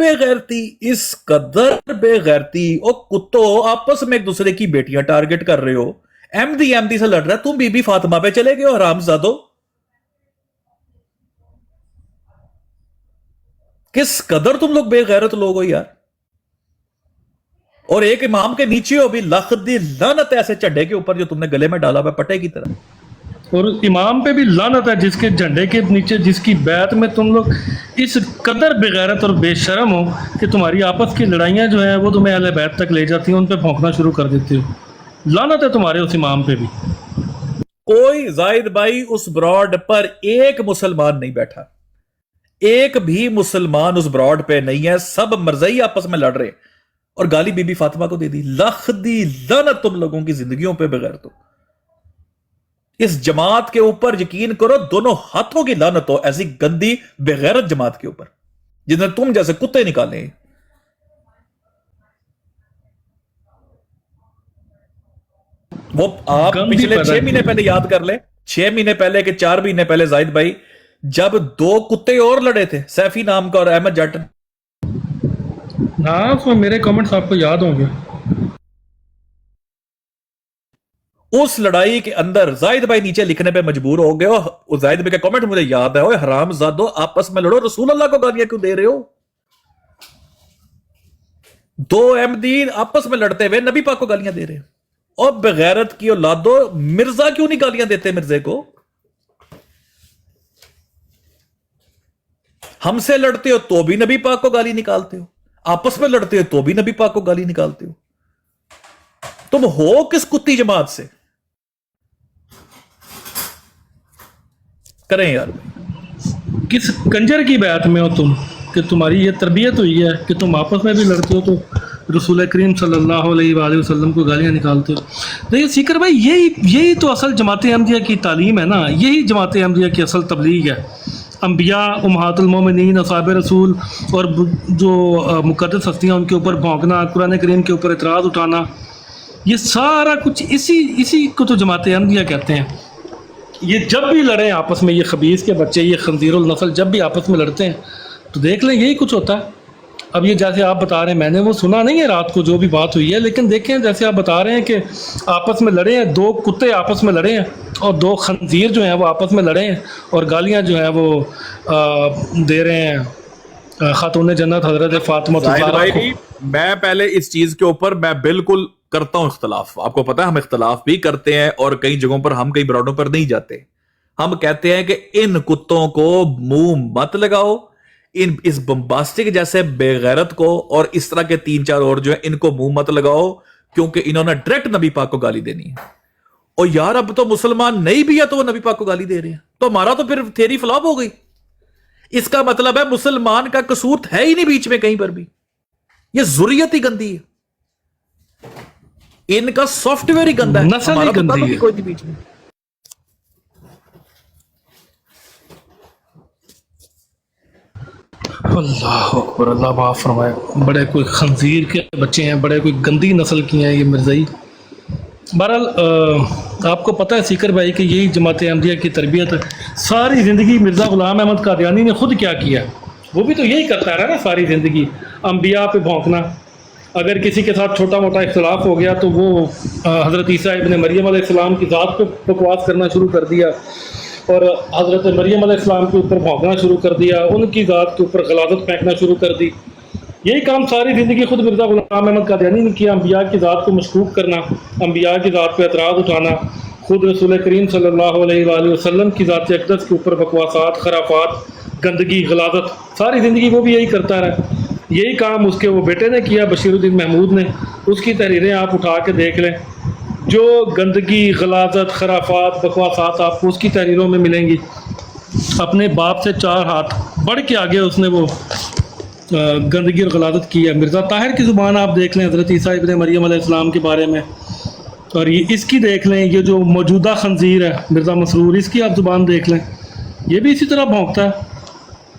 Speaker 1: बेगैरती ओ कुत्तो, आपस में एक दूसरे की बेटियां टारगेट कर रहे हो, एमडी से लड़ रहा है, तुम बीबी फातिमा पे चले गए हो हरामजादो। किस कदर तुम लोग बेगैरत लोग हो यार। और एक इमाम के नीचे हो भी, लख दी लानत ऐसे झंडे के ऊपर जो तुमने गले में डाला हुआ पट्टे की तरह।
Speaker 3: और इमाम पे भी लानत है जिसके झंडे के नीचे, जिसकी बैत में तुम लोग इस कदर बेगैरत और बेशरम हो कि तुम्हारी आपस की लड़ाइयाँ जो है वो तुम्हें अहले बैत तक ले जाती हैं, उन पे भौंकना शुरू कर देते हो। लानत है तुम्हारे उस इमाम पे भी।
Speaker 1: कोई जाहिद भाई उस ब्रॉड पर एक मुसलमान नहीं बैठा, एक भी मुसलमान उस ब्रॉड पे नहीं है, सब मरज़ई आपस में लड़ रहे और गाली बीबी फातिमा को दे दी। लख दी लानत तुम लोगों की जिंदगियों पे बगैर तो। इस जमात के ऊपर यकीन करो दोनों हाथों की लानत हो, ऐसी गंदी बेगैरत जमात के ऊपर जिन्हें तुम जैसे कुत्ते निकाले। वो आप पिछले 6 महीने पहले याद कर ले, 6 महीने पहले के 4 महीने पहले जाहिद भाई, जब 2 कुत्ते और लड़े थे, सैफी नाम का और अहमद जट।
Speaker 3: हाँ, उसमें मेरे कमेंट्स आपको याद होंगे।
Speaker 1: उस लड़ाई के अंदर जाहिद भाई नीचे लिखने पे मजबूर हो गए, और जाहिद भाई का कमेंट मुझे याद है, ओए हरामजादो आपस में लड़ो, रसूल अल्लाह को गालियां क्यों दे रहे हो? 2 अहमदी आपस में लड़ते हुए नबी पाक को गालियां दे रहे हो, और बेगैरत की औलादो, मिर्जा क्यों नहीं गालियां देते मिर्जे को? हमसे लड़ते हो तो भी नबी पाक को गाली निकालते हो, आपस में लड़ते हो तो भी नबी पाक को गाली निकालते हो। तुम हो किस कुत्ती जमात से? करें यार,
Speaker 3: किस कंजर की बात में हो तुम कि तुम्हारी ये तरबियत हुई है कि तुम आपस में भी लड़ते हो तो रसूल करीम सल्लल्लाहु अलैहि वसल्लम को गालियां निकालते हो। देखिए सीकर भाई, यही तो असल जमात अहमदिया की तालीम है ना, यही जमात अहमदिया की असल तबलीग है। अम्बिया, उम्महातुल मोमिनीन, असहाबे रसूल और जो मुक़द्दस हस्तियाँ उनके ऊपर भौंकना, कुरान करीम के ऊपर एतराज़ उठाना, ये सारा कुछ इसी को तो जमात अहमदिया कहते हैं। ये जब भी लड़ें आपस में, ये खबीस के बच्चे, ये खंजीरुल नस्ल जब भी आपस में लड़ते हैं तो देख लें यही कुछ होता है। अब ये जैसे आप बता रहे हैं, मैंने वो सुना नहीं है रात को जो भी बात हुई है, लेकिन देखें जैसे आप बता रहे हैं कि आपस में लड़े हैं, 2 कुत्ते आपस में लड़े हैं और 2 खंजीर जो हैं वो आपस में लड़े हैं और गालियां जो हैं वो दे रहे हैं खातून जन्नत हजरत फातिमा को।
Speaker 1: मैं पहले इस चीज के ऊपर मैं बिल्कुल करता हूं इख्तलाफ, आपको पता है हम इख्तलाफ भी करते हैं और कई जगहों पर हम कई ब्रॉडों पर नहीं जाते। हम कहते हैं कि इन कुत्तों को मुंह मत लगाओ, इस बम्बास्टिक जैसे बेगैरत को और इस तरह के 3-4 और जो है इनको मुंह मत लगाओ, क्योंकि इन्होंने डायरेक्ट नबी पाक को गाली देनी है। और यार अब तो मुसलमान नहीं भी है तो वो नबी पाक को गाली दे रहे हैं, तो हमारा तो फिर थ्योरी फ्लॉप हो गई। इसका मतलब है मुसलमान का कसूर है ही नहीं बीच में कहीं पर भी, ये जुर्रियत ही गंदी है, इनका सॉफ्टवेयर ही गंदा है,
Speaker 3: नस्ल ही गंदी है।
Speaker 1: कोई नहीं बीच में।
Speaker 3: अल्लाह अकबर, अल्लाह माफ़ फरमाए। बड़े कोई खंजीर के बच्चे हैं, बड़े कोई गंदी नस्ल की हैं ये मिर्ज़ाई। बहरहाल आपको पता है सीकर भाई कि यही जमात अहमदिया की तरबियत है। सारी ज़िंदगी मिर्ज़ा ग़ुलाम अहमद कादियानी ने खुद क्या किया, वो भी तो यही करता रहा ना सारी ज़िंदगी, अम्बिया पे भौंकना। अगर किसी के साथ छोटा मोटा इख्तलाफ हो गया तो वो हज़रत ईसा इब्न मरियम अलैहिस्सलाम की ज़ात पे बकवास करना शुरू कर दिया और हज़रत मरियम अलैहिस्सलाम के ऊपर भौंकना शुरू कर दिया, उनकी ज़ात के ऊपर गलाज़त फेंकना शुरू कर दी। यही काम सारी ज़िंदगी खुद मिर्ज़ा ग़ुलाम अहमद कादियानी ने किया, अम्बिया की ज़ात को मशकूक करना, अम्बिया की ज़ात पे एतराज़ उठाना, खुद रसूल करीम सल्लल्लाहु अलैहि वसल्लम की ज़ात अक़दस के ऊपर बकवासात, खराफात, गंदगी, गलाज़त, सारी ज़िंदगी वो भी यही करता रहा। यही काम उसके वो बेटे ने किया, बशीरुद्दीन महमूद ने। उसकी तहरीरें आप उठा के देख लें, जो गंदगी, गलाज़त, खराफात, बकवासात आपको उसकी तहरीरों में मिलेंगी। अपने बाप से 4 हाथ बढ़ के आगे उसने वो गंदगी और गलाज़त की है। मिर्ज़ा ताहिर की ज़ुबान आप देख लें हज़रत ईसा इब्न मरियम अलैहिस्सलाम के बारे में, और ये इसकी देख लें, ये जो मौजूदा खंजीर है मिर्ज़ा मसरूर, इसकी आप ज़ुबान देख लें, ये भी इसी तरह भौंकता है।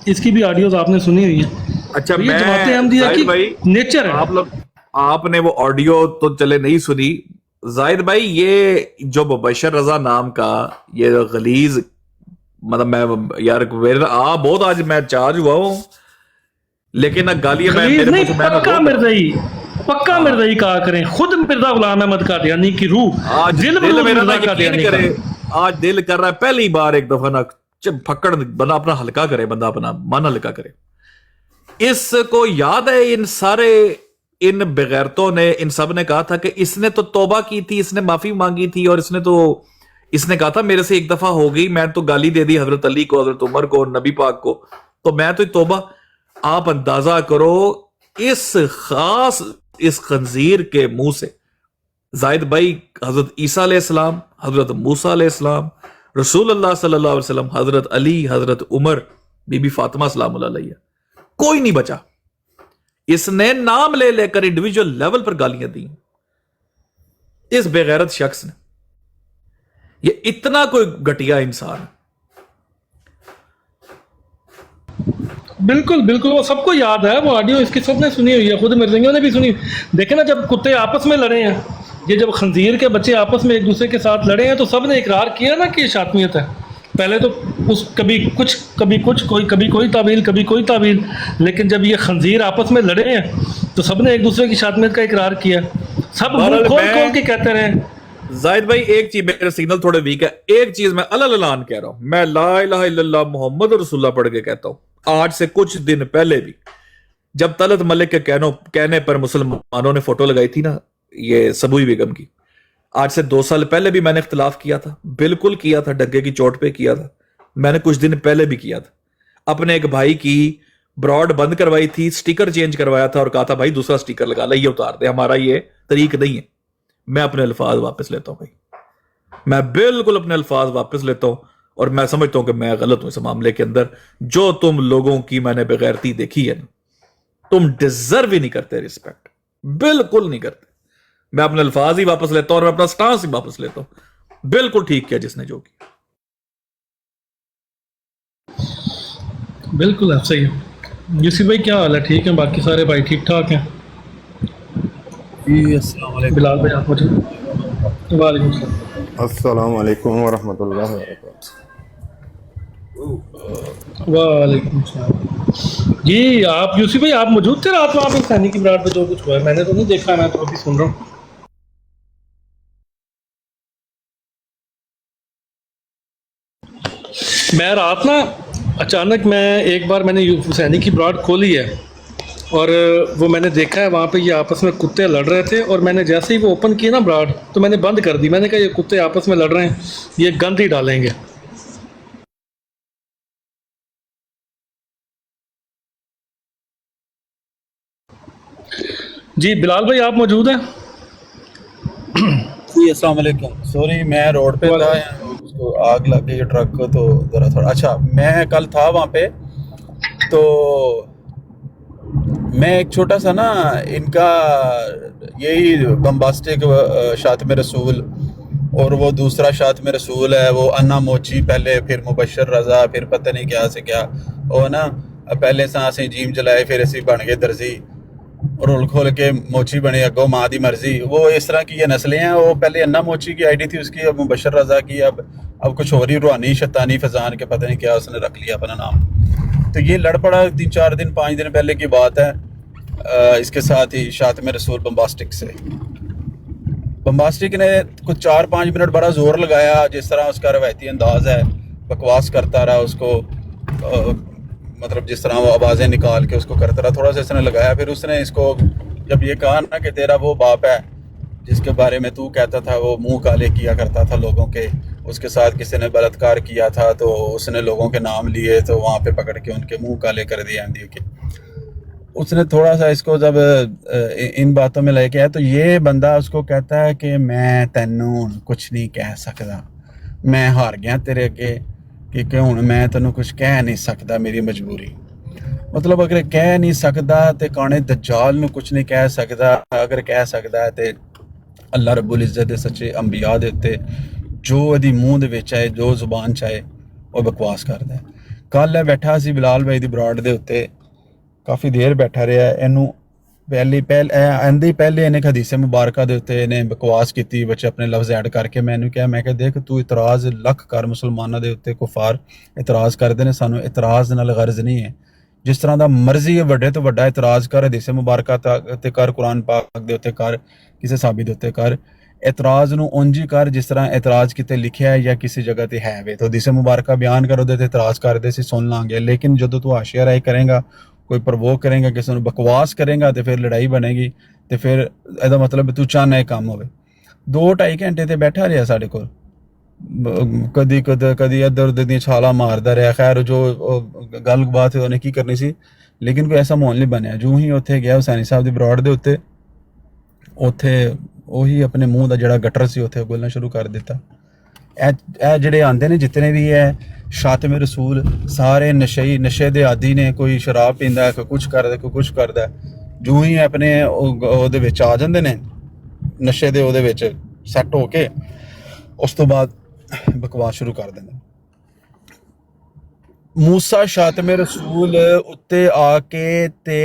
Speaker 3: इसकी भी ऑडियोज़ आपने सुनी हुई है।
Speaker 1: अच्छा,
Speaker 3: तो ये जमात अहमदिया की नेचर है।
Speaker 1: आप लोग, आपने वो ऑडियो तो चले नहीं सुनी जाहिद भाई, ये जो मुबशर रजा नाम का ये गलीज, मतलब मैं यार बहुत आज मैं चार्ज हुआ हूँ, लेकिन ना गालियां मैं मेरे
Speaker 3: नहीं,
Speaker 1: मुंह से मैं ना
Speaker 3: पक्का मिर्ज़ाई, पक्का मिर्ज़ाई कहा करें। खुद मिर्ज़ा ग़ुलाम अहमद कादियानी की रूह,
Speaker 1: आज
Speaker 3: दिल
Speaker 1: दिल मेरा ना
Speaker 3: मिर्ज़ा
Speaker 1: यकीन
Speaker 3: कादियानी
Speaker 1: करे,
Speaker 3: का।
Speaker 1: आज दिल कर रहा है पहली बार एक दफा ना फक्कड़ बंदा अपना हल्का करे, बंदा अपना मन हल्का करे। इसको याद है इन सारे इन बेगैरतों ने, इन सब ने कहा था कि इसने तो तौबा की थी, इसने माफी मांगी थी, और इसने कहा था मेरे से एक दफा हो गई, मैं तो गाली दे दी हजरत अली को, हजरत उमर को, नबी पाक को, तो मैं तो तौबा। आप अंदाजा करो इस खास इस खंजीर के मुंह से जाहिद भाई हजरत ईसा अलैहिस्सलाम, हजरत मूसा अलैहिस्सलाम, रसूलुल्लाह सल्लल्लाहु अलैहि वसल्लम, हजरत अली, हजरत उमर, बीबी फातिमा सलामुल्लाह अलैहा, कोई नहीं बचा। इसने नाम ले लेकर इंडिविजुअल लेवल पर गालियां दी इस बेगैरत शख्स ने। ये इतना कोई घटिया इंसान।
Speaker 3: बिल्कुल बिल्कुल, वो सबको याद है, वो ऑडियो इसकी सबने सुनी हुई है, खुद मिर्ज़ाइयों ने भी सुनी। देखे ना, जब कुत्ते आपस में लड़े हैं, ये जब खंजीर के बच्चे आपस में एक दूसरे के साथ लड़े हैं, तो सब ने इकरार किया ना कि ये शातमियत है। पहले तो उस कभी कुछ कोई, कभी कोई तावील, कभी कोई तावील, लेकिन जब ये खंजीर आपस में लड़े हैं तो सब ने एक दूसरे की शातमियत का इकरार किया। सब मुंह खोल के कहते रहे।
Speaker 1: जाहिद भाई एक चीज, मेरे सिग्नल थोड़े वीक है, एक चीज मैं अल्लाह कह रहा हूं, मैं ला इलाहा इल्लल्लाह मोहम्मद रसूलुल्लाह पढ़ के कहता हूं। आज से कुछ दिन पहले भी जब तलत मलिक के कहने पर मुसलमानों ने फोटो लगाई थी ना ये सबूई बेगम की, आज से 2 साल पहले भी मैंने इख्तिलाफ किया था, बिल्कुल किया था, डग्गे की चोट पे किया था। मैंने कुछ दिन पहले भी किया था, अपने एक भाई की ब्रॉड बंद करवाई थी, स्टिकर चेंज करवाया था और कहा था भाई दूसरा स्टिकर लगा ले, ये उतार दे, हमारा ये तरीक नहीं है। मैं अपने अल्फाज वापस लेता हूं भाई, मैं बिल्कुल अपने अल्फाज वापस लेता हूं, और मैं समझता हूं कि मैं गलत हूं इस मामले के अंदर। जो तुम लोगों की मैंने बेगैरती देखी है, तुम डिजर्व ही नहीं करते रिस्पेक्ट, बिल्कुल नहीं करते। मैं अपने अल्फाज ही वापस लेता हूं और मैं अपना स्टांस ही वापस लेता हूं। बिल्कुल ठीक किया जिसने जो किया,
Speaker 3: बिल्कुल आप सही है। यूसी भाई क्या हाल है? ठीक है, बाकी सारे भाई ठीक ठाक हैं? बिलाल भाई आप मुझे
Speaker 12: अस्सलाम वालेकुम वरहमतुल्लाहि वबरकातुहू।
Speaker 3: वालेकुम सलाम जी। आप यूसी भाई आप मौजूद थे रात वहाँ पे सैनिक की ब्राड पे जो कुछ हुआ है? मैंने तो नहीं देखा, मैं तो अभी सुन रहा हूँ। मैं रात ना अचानक एक बार मैंने सैनिक की ब्राड खोली है और वो मैंने देखा है वहाँ पे ये आपस में कुत्ते लड़ रहे थे, और मैंने जैसे ही वो ओपन किया ना ब्राड तो मैंने बंद कर दी। मैंने कहा ये कुत्ते आपस में लड़ रहे हैं, ये गंद ही डालेंगे। जी बिलाल भाई आप मौजूद हैं?
Speaker 13: जी अस्सलाम वालेकुम। सॉरी मैं रोड पे था, उसको आग लग गई ट्रक को, तो ज़रा थोड़ा अच्छा। मैं कल था वहाँ पे, तो मैं एक छोटा सा ना इनका यही बम्बास्टिक शातिम रसूल और वो दूसरा शातिम रसूल है, वो अन्ना मोची पहले, फिर मुबशर रजा, फिर पता नहीं क्या से क्या, वो ना ਪਹਿਲੇ ਸਾਂ ਅਸੀਂ ਜਿਮ ਚਲਾਏ, ਫਿਰ ਅਸੀਂ ਬਣ ਗਏ दर्जी, रोल खोल के मोची बने, अगो माँ की मर्जी। वो इस तरह की ये नस्लें हैं। वो पहले अन्ना मोची की आईडी थी उसकी, अब मुबशर रजा की, अब कुछ और ही रूहानी शैतानी फजान के पता नहीं क्या उसने रख लिया अपना नाम। तो ये लड़ पड़ा 3-4 दिन 5 दिन पहले की बात है। इसके साथ ही शातिम रसूल बम्बास्टिक से, बम्बास्टिक ने कुछ 4-5 मिनट बड़ा जोर लगाया, जिस तरह उसका रवायती अंदाज है, बकवास करता रहा, उसको मतलब जिस तरह वो आवाज़ें निकाल के उसको करता रहा, थोड़ा सा इसने लगाया। फिर उसने इसको जब ये कहा ना कि तेरा वो बाप है जिसके बारे में तू कहता था वो मुंह काले किया करता था लोगों के, उसके साथ किसी ने बलात्कार किया था, तो उसने लोगों के नाम लिए, तो वहाँ पे पकड़ के उनके मुंह काले कर दिए एमडी के। उसने थोड़ा सा इसको जब इन बातों में लेके आया, तो ये बंदा उसको कहता है कि मैं तेनू कुछ नहीं कह सकता, मैं हार गया तेरे अगे, कि हुण मैं तेनू कुछ कह नहीं सकता, मेरी मजबूरी। मतलब अगर कह नहीं सकता तो काने दज्जाल नू कुछ नहीं कह सकता, अगर कह सकता है तो अल्लाह रब्बुल इज़्ज़त दे सच्चे अंबिया दे उत्ते जो इहदी मूँह दे विच आए, जो जुबान चाहे वो बकवास करदा है। कल बैठा सी बिलाल भाई दी ब्राड दे उत्ते, काफ़ी देर बैठा रहा। इनू पहले इन्हें हदीस मुबारक दे उत्ते इन्हें बकवास की, बच्चे अपने लफ्ज़ ऐड करके मैंने कहा, मैं देख तू इतराज़ लख कर मुसलमानों के उत्ते, कुफार इतराज़ करते हैं, सानू इतराज़ नाल गर्ज नहीं है। जिस तरह का मर्जी है वड्डे तो वड्डा इतराज़ कर, हदीस मुबारक ते कर, कुरान पाक दे उत्ते कर, किसी साबित दे उत्ते कर। इतराज़ नू उंज ही कर जिस तरह इतराज़ किते लिखिया है या किसी जगह ते है वे, तो हदीस मुबारक बयान कर उहदे ते इतराज़ करदे सी, सुन लांगे। लेकिन जो तू हाशिया राय करेंगा, कोई प्रवोक करेंगा, किसी को बकवास करेंगा, तो फिर लड़ाई बनेगी, तो फिर ਇਹਦਾ मतलब तू चाहना है काम होवे। 2-2.5 घंटे ते बैठा रहा साढ़े को, कदी इधर उधर दी छाला मारदा रहा। खैर जो गल बात है उन्हें की करनी सी, लेकिन कोई ऐसा माहौल नहीं बनया। जो ही उत्थे गया हुसैनी साहब दी ब्रॉड दे उत्ते, उत्थे ਉਹੀ अपने मूँह का ਜਿਹੜਾ गटर सी उत्थे बोलना शुरू कर दिता। ਇਹ ਜਿਹੜੇ आंदे ने जितने भी है शातिम रसूल, सारे नशे दे आदी ने, कोई शराब पींदा है, कोई कुछ करदा, कोई कुछ करदा। जो ही अपने ਉਹਦੇ ਵਿੱਚ आ जांदे ने नशे दे ਉਹਦੇ ਵਿੱਚ सैट हो के, उस तो बाद बकवास शुरू कर देंगे। मूसा शातिम रसूल उत्ते आके ते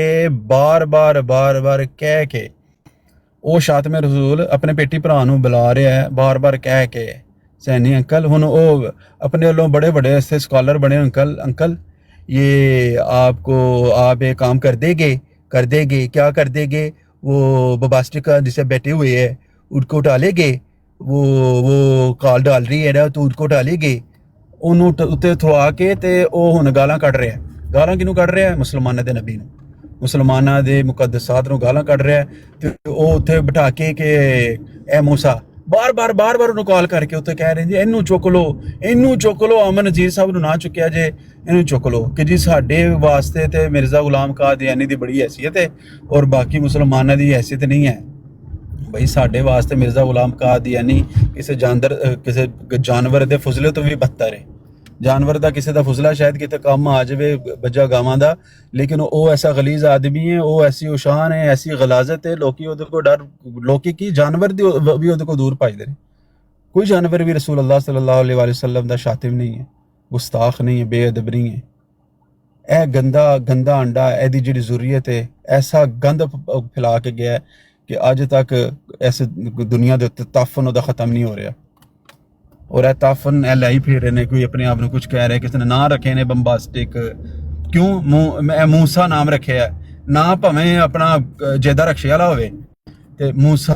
Speaker 13: बार बार कह के, वो शातिम रसूल अपने पेटी भरा नूं बुला रहा है, बार बार कह के, सैनी अंकल, हुण वो अपने वालों बड़े बड़े ऐसे स्कॉलर बने, अंकल ये आप ये काम कर देंगे, क्या कर देंगे? वो बबास्टिक जिसे बैठे हुए है उनको डालेंगे, वो कॉल डाल रही है ना, तो उनको डालेंगे। उन्होंने उत्ते थवा के ते वो हुण गालां कढ़ रहा है। गालां किनू कढ़ रहा है? मुसलमानों के नबी नूं, मुसलमानों के मुकद्दसात नूं गालां कढ़ रहा है। तो वो उत्थे बिठा के ए मूसा बार बार उन्होंने कॉल करके उत्ते कह रहे जी इनू चुक लो, अमन नज़ीर साहब नूं ना चुक्या जे, इनू चुक लो, कि जी साडे वास्ते ते मिर्ज़ा गुलाम कादियानी दी बड़ी हैसियत है और बाकी मुसलमानों की हैसियत नहीं है। भाई साडे वास्ते मिर्ज़ा गुलाम कादियानी किसी जानवर के फुजले तो भी बदतर है। जानवर का किसी का फुजला शायद कितने कम आ जाए बजा गावां दा, लेकिन वो ऐसा गलीज आदमी है, वो ऐसी उशान है, ऐसी गलाजत है, लोकी उहदे को डर, लोकी की जानवर भी उहदे को दूर पाई दे। कोई जानवर भी रसूल अल्लाह सल्लल्लाहु अलैहि वसल्लम दा शातिम नहीं है, गुस्ताख नहीं है, बेअदब नहीं है। यह गंदा अंडा, एदी जिहड़ी ज़ुर्रियत है, ऐसा गंद फैला के गया है कि अज तक ऐसे दुनिया के उत्ते ताफन उहदा खत्म नहीं हो रहा। और ताफन लाई फिर ने, कोई अपने आप में कुछ कह रहे, किसी ने नाम रखे ने बम्बास्टिक, क्यों मूसा नाम रखे है ना, भावें अपना जेदा रक्षे वाला होवे ते मूसा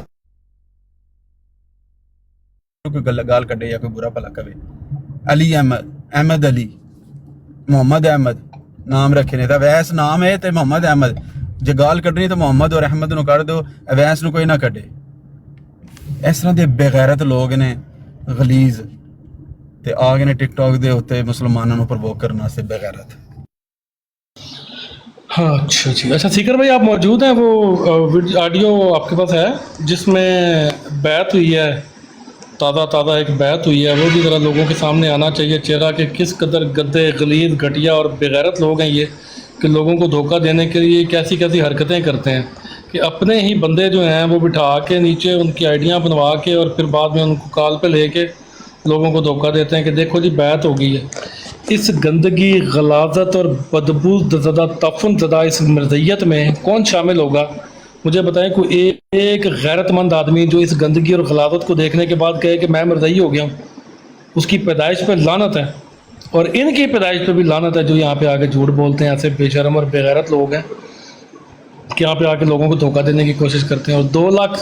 Speaker 13: कोई गाल कड्डे या कोई बुरा भला कवे। अली अहमद अली, मोहम्मद अहमद नाम रखे ने, तो अवैस नाम है तो मोहम्मद अहमद, जे गाल कड्डनी तो मोहम्मद और अहमद नूं कढ़ दो, अवैस नूं कोई ना कड्डे। इस तरह के बेगैरत लोग ने, गलीज, ते आ गए ने टिकटॉक दे उत्ते मुसलमानों को प्रवोक करने वास्ते, बेगैरत।
Speaker 3: हाँ अच्छा जी, अच्छा सीकर भाई आप मौजूद हैं? वो ऑडियो आपके पास है जिसमें बैत हुई है, ताज़ा एक बैत हुई है, वो भी ज़रा लोगों के सामने आना चाहिए चेहरा कि किस कदर गद्दे, गलीज, घटिया और बेगैरत लोग हैं ये, कि लोगों को धोखा देने के लिए कैसी हरकतें करते हैं, कि अपने ही बंदे जो हैं वो बिठा के नीचे उनकी आइडियाँ बनवा के और फिर बाद में उनको कॉल पे लेके लोगों को धोखा देते हैं कि देखो जी बैत हो गई है। इस गंदगी, गलाजत और बदबू ज़दा तफन ज़दा इस मरज़ियत में कौन शामिल होगा? मुझे बताएं कोई एक गैरतमंद आदमी जो इस गंदगी और गलाजत को देखने के बाद कहे कि मैं मरज़ई हो गया हूँ, उसकी पैदाइश पे लानत है। और इनकी पैदाइश पे भी लानत है जो यहाँ पे आके झूठ बोलते हैं। ऐसे बेशरम और बेगैरत लोग हैं कि यहाँ पे आके लोगों को धोखा देने की कोशिश करते हैं। और 2 लाख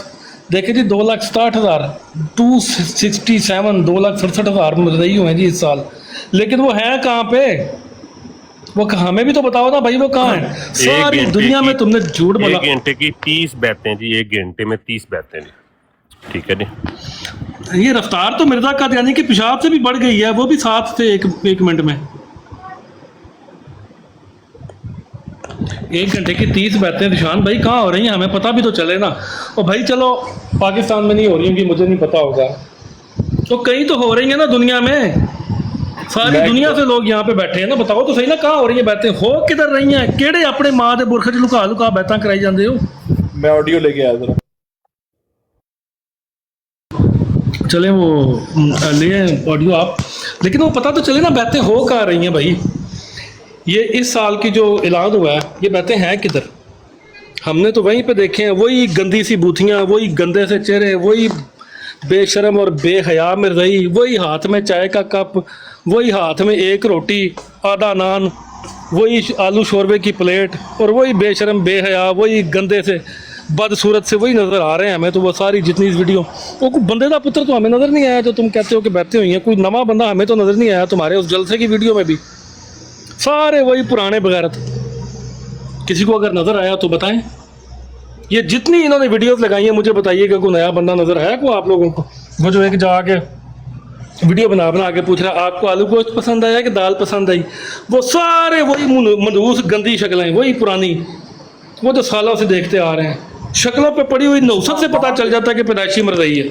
Speaker 3: देखिए जी, 2,67,000 267 2,67,000 मरज़ई हुए हैं जी इस साल। लेकिन वो हैं कहाँ पे? वो हमें भी तो बताओ ना भाई, वो कहाँ है? सारी दुनिया में तुमने झूठ बोला।
Speaker 7: 1 घंटे की 30 बैठते हैं जी, 1 घंटे में 30 बैठते हैं, ठीक है जी।
Speaker 3: ये रफ्तार तो मिर्जा कादियानी के पेशाब से भी बढ़ गई है, वो भी 7 से 1 मिनट में। 1 घंटे की 30 बैठते निशान भाई कहाँ हो रही हैं? हमें पता भी तो चले ना। और भाई चलो पाकिस्तान में नहीं हो रही होंगी, मुझे नहीं पता होगा, तो कहीं तो हो रही है ना दुनिया में। सारी दुनिया से लोग यहाँ पे बैठे हैं ना, बताओ तो सही ना कहाँ हो रही है बैठे? हो किधर रही हैं? केड़े अपने माँ के बुरख च लुका लुका बैठा कराई जाते हो?
Speaker 13: मैं ऑडियो लेके आया जरा।
Speaker 3: चले वो ले ऑडियो आप, लेकिन वो पता तो चले ना बैठे हो कहाँ रही हैं भाई। ये इस साल की जो ऐलान हुआ है, ये बैठे हैं किधर? हमने तो वहीं पे देखे हैं, वही गंदी सी बूथियाँ, वही गंदे से चेहरे, वही बेशरम और बेहया मरज़ई, वही हाथ में चाय का कप, वही हाथ में 1 रोटी आधा नान, वही आलू शोरबे की प्लेट, और वही बेशरम बेहया, वही गंदे से बदसूरत से वही नज़र आ रहे हैं हमें। तो वो सारी जितनी वीडियो, वो कोई बंदे का पुत्र तो हमें नज़र नहीं आया जो तुम कहते हो कि बैठे हुई हैं। कोई नवा बंदा हमें तो नज़र नहीं आया तुम्हारे उस जलसे की वीडियो में भी। सारे वही पुराने बगैरत। किसी को अगर नज़र आया तो बताएं। ये जितनी इन्होंने वीडियोस लगाई हैं, मुझे बताइएगा कोई नया बंदा नज़र आया को आप लोगों को? वो जो एक जाके वीडियो बना बना के पूछ रहा आपको आलू गोश्त पसंद आया कि दाल पसंद आई? वो सारे वही मनहूस गंदी शक्लें, वही पुरानी, वो जो सालों से देखते आ रहे हैं। शक्लों पे पड़ी हुई नौसत से पता चल जाता है कि पैदाइशी मरज़ई है।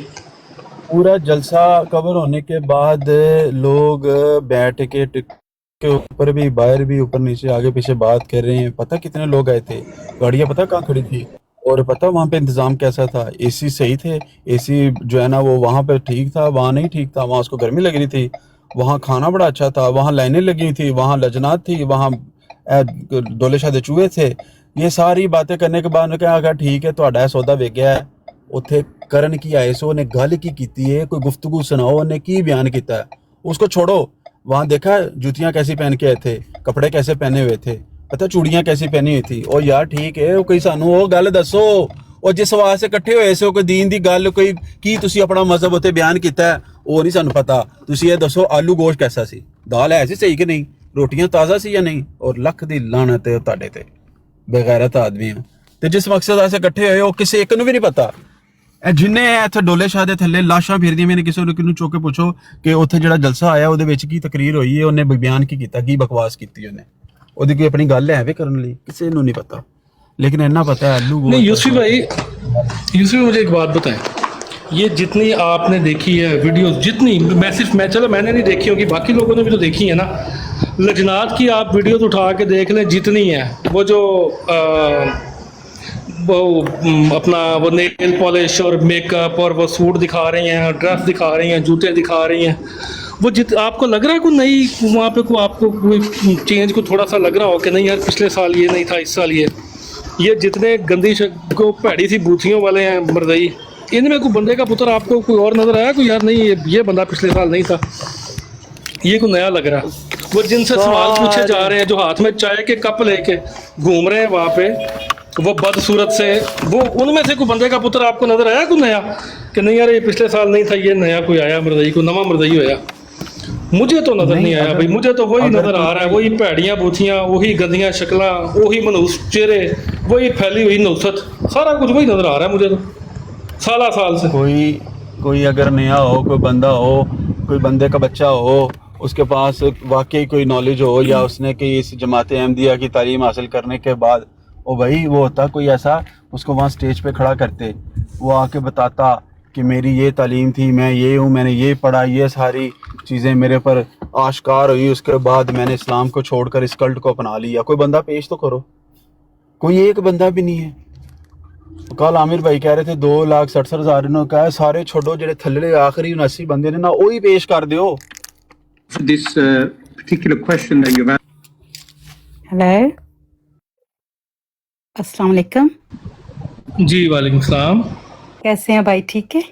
Speaker 13: पूरा जलसा कवर होने के बाद लोग बैठ के के ऊपर भी, बाहर भी, ऊपर नीचे आगे पीछे बात कर रहे हैं। पता कितने लोग आए थे? गाड़ियाँ पता कहाँ खड़ी थी? और पता वहाँ पे इंतज़ाम कैसा था? एसी सही थे? एसी जो है ना वो वहाँ पे ठीक था, वहाँ नहीं ठीक था। वहाँ उसको गर्मी लग रही थी, वहाँ खाना बड़ा अच्छा था, वहाँ लाइनें लगी थी, वहाँ लजनात थी, वहाँ डोले शादे चूहे थे। ये सारी बातें करने के बाद उन्होंने कहा ठीक है ਤੁਹਾਡਾ सौदा विक गया है। उत्थे करन की आए सो ने गल की कीती है, कोई गुफ्तगू सुनाओ, उन्हें की बयान किया है? उसको छोड़ो, वहाँ देखा जूतियाँ कैसी पहन के आए थे, कपड़े कैसे पहने हुए थे, पता चूड़ियाँ कैसी पहनी हुई थी। और यार ठीक है, कोई सानू वो गल दसो, और जिस वास्ते इकट्ठे होए सो कोई दीन दी गल, कोई की तुसी अपना मजहब उत्ते बयान किया है, वो नहीं सानू पता। तुसी ये दसो आलू गोश्त कैसा सी, दाल है सी सही कि नहीं, रोटियां ताज़ा सी या नहीं? और लख दी लानत है तुहाडे ते बेगैरत आदमी हो। ते जिस मकसद वास्ते इकट्ठे होए, वो किसी एक नूं भी नहीं पता। जिन्ने इत्थे डोले शाह दे थल्ले लाशां फिरदियां, मैंने किसी ਨੂੰ ਚੁੱਕ ਕੇ ਪੁੱਛੋ ਕਿ ਉੱਥੇ ਜਿਹੜਾ ਜਲਸਾ ਆਇਆ ਉਹਦੇ ਵਿੱਚ ਕੀ ਤਕਰੀਰ ਹੋਈ ਹੈ, ਉਹਨੇ ਬਿਆਨ ਕੀ ਕੀਤਾ, ਕੀ ਬਕਵਾਸ ਕੀਤੀ ਉਹਨੇ, ਉਹਦੀ ਕੋਈ ਆਪਣੀ ਗੱਲ ਹੈ ਵੇ ਕਰਨ ਲਈ? ਕਿਸੇ ਨੂੰ नहीं पता, लेकिन इतना पता है आलू।
Speaker 3: नहीं यूसुफ भाई, यूसुफ मुझे एक बात बताएं, ये जितनी आपने देखी है वीडियो, जितनी मैं चलो मैंने नहीं देखी होगी, बाकी लोगों ने भी तो देखी है ना। लजनात की आप वीडियोस उठा के देख लें, जितनी है वो जो वो अपना वो नेल पॉलिश और मेकअप और वो सूट दिखा रही हैं, ड्रेस दिखा रही हैं, जूते दिखा रही हैं, वो आपको लग रहा है कोई नई वहाँ पे को आपको कोई चेंज को थोड़ा सा लग रहा हो कि नहीं यार पिछले साल ये नहीं था, इस साल ये जितने गंदी को भैड़ी सी बूथियों वाले हैं मरज़ई, इनमें कोई बंदे का पुत्र आपको कोई और नज़र आया कोई? यार नहीं ये बंदा पिछले साल नहीं था, ये कोई नया लग रहा। वो जिनसे सवाल पूछे जा रहे हैं, जो हाथ में चाय के कप लेके घूम रहे हैं वहाँ पे, वो बदसूरत से, वो उनमें से कोई बंदे का पुत्र आपको नजर आया कोई नया कि नहीं यार ये पिछले साल नहीं था, ये नया कोई आया मरज़ई, को नवा मरज़ई होया? मुझे तो नजर नहीं आया भाई, मुझे तो वही नजर आ रहा है, वही भैड़ियाँ बूथियाँ, वही गंदियाँ शक्लां, वही मनहूस चेहरे, वही फैली हुई नौसत, सारा कुछ वही नजर आ रहा है मुझे तो साल से।
Speaker 13: कोई अगर नया हो, कोई बंदा हो, कोई बंदे का बच्चा हो, उसके पास वाकई कोई नॉलेज हो, या उसने कि इस जमात अहमदिया की तालीम हासिल करने के बाद ओ भाई वो होता कोई ऐसा, उसको वहाँ स्टेज पे खड़ा करते, वो आके बताता कि मेरी ये तालीम थी, मैं ये हूँ, मैंने ये पढ़ा, ये सारी चीज़ें मेरे पर आश्कार हुई, उसके बाद मैंने इस्लाम को छोड़कर इस कल्ट को अपना लिया। कोई बंदा पेश तो करो, कोई एक बंदा भी नहीं है। कल आमिर भाई कह रहे थे 2,67,000 इन्होंने कहा, सारे छोड़ो, जेडे थल्ले आखिरी 79 बंदे ने ना, वही पेश कर दियो।
Speaker 14: This particular question that you've asked.
Speaker 15: Hello, अस्सलाम वालेकुम।
Speaker 3: जी वालेकुम सलाम।
Speaker 15: कैसे हैं भाई, ठीक है?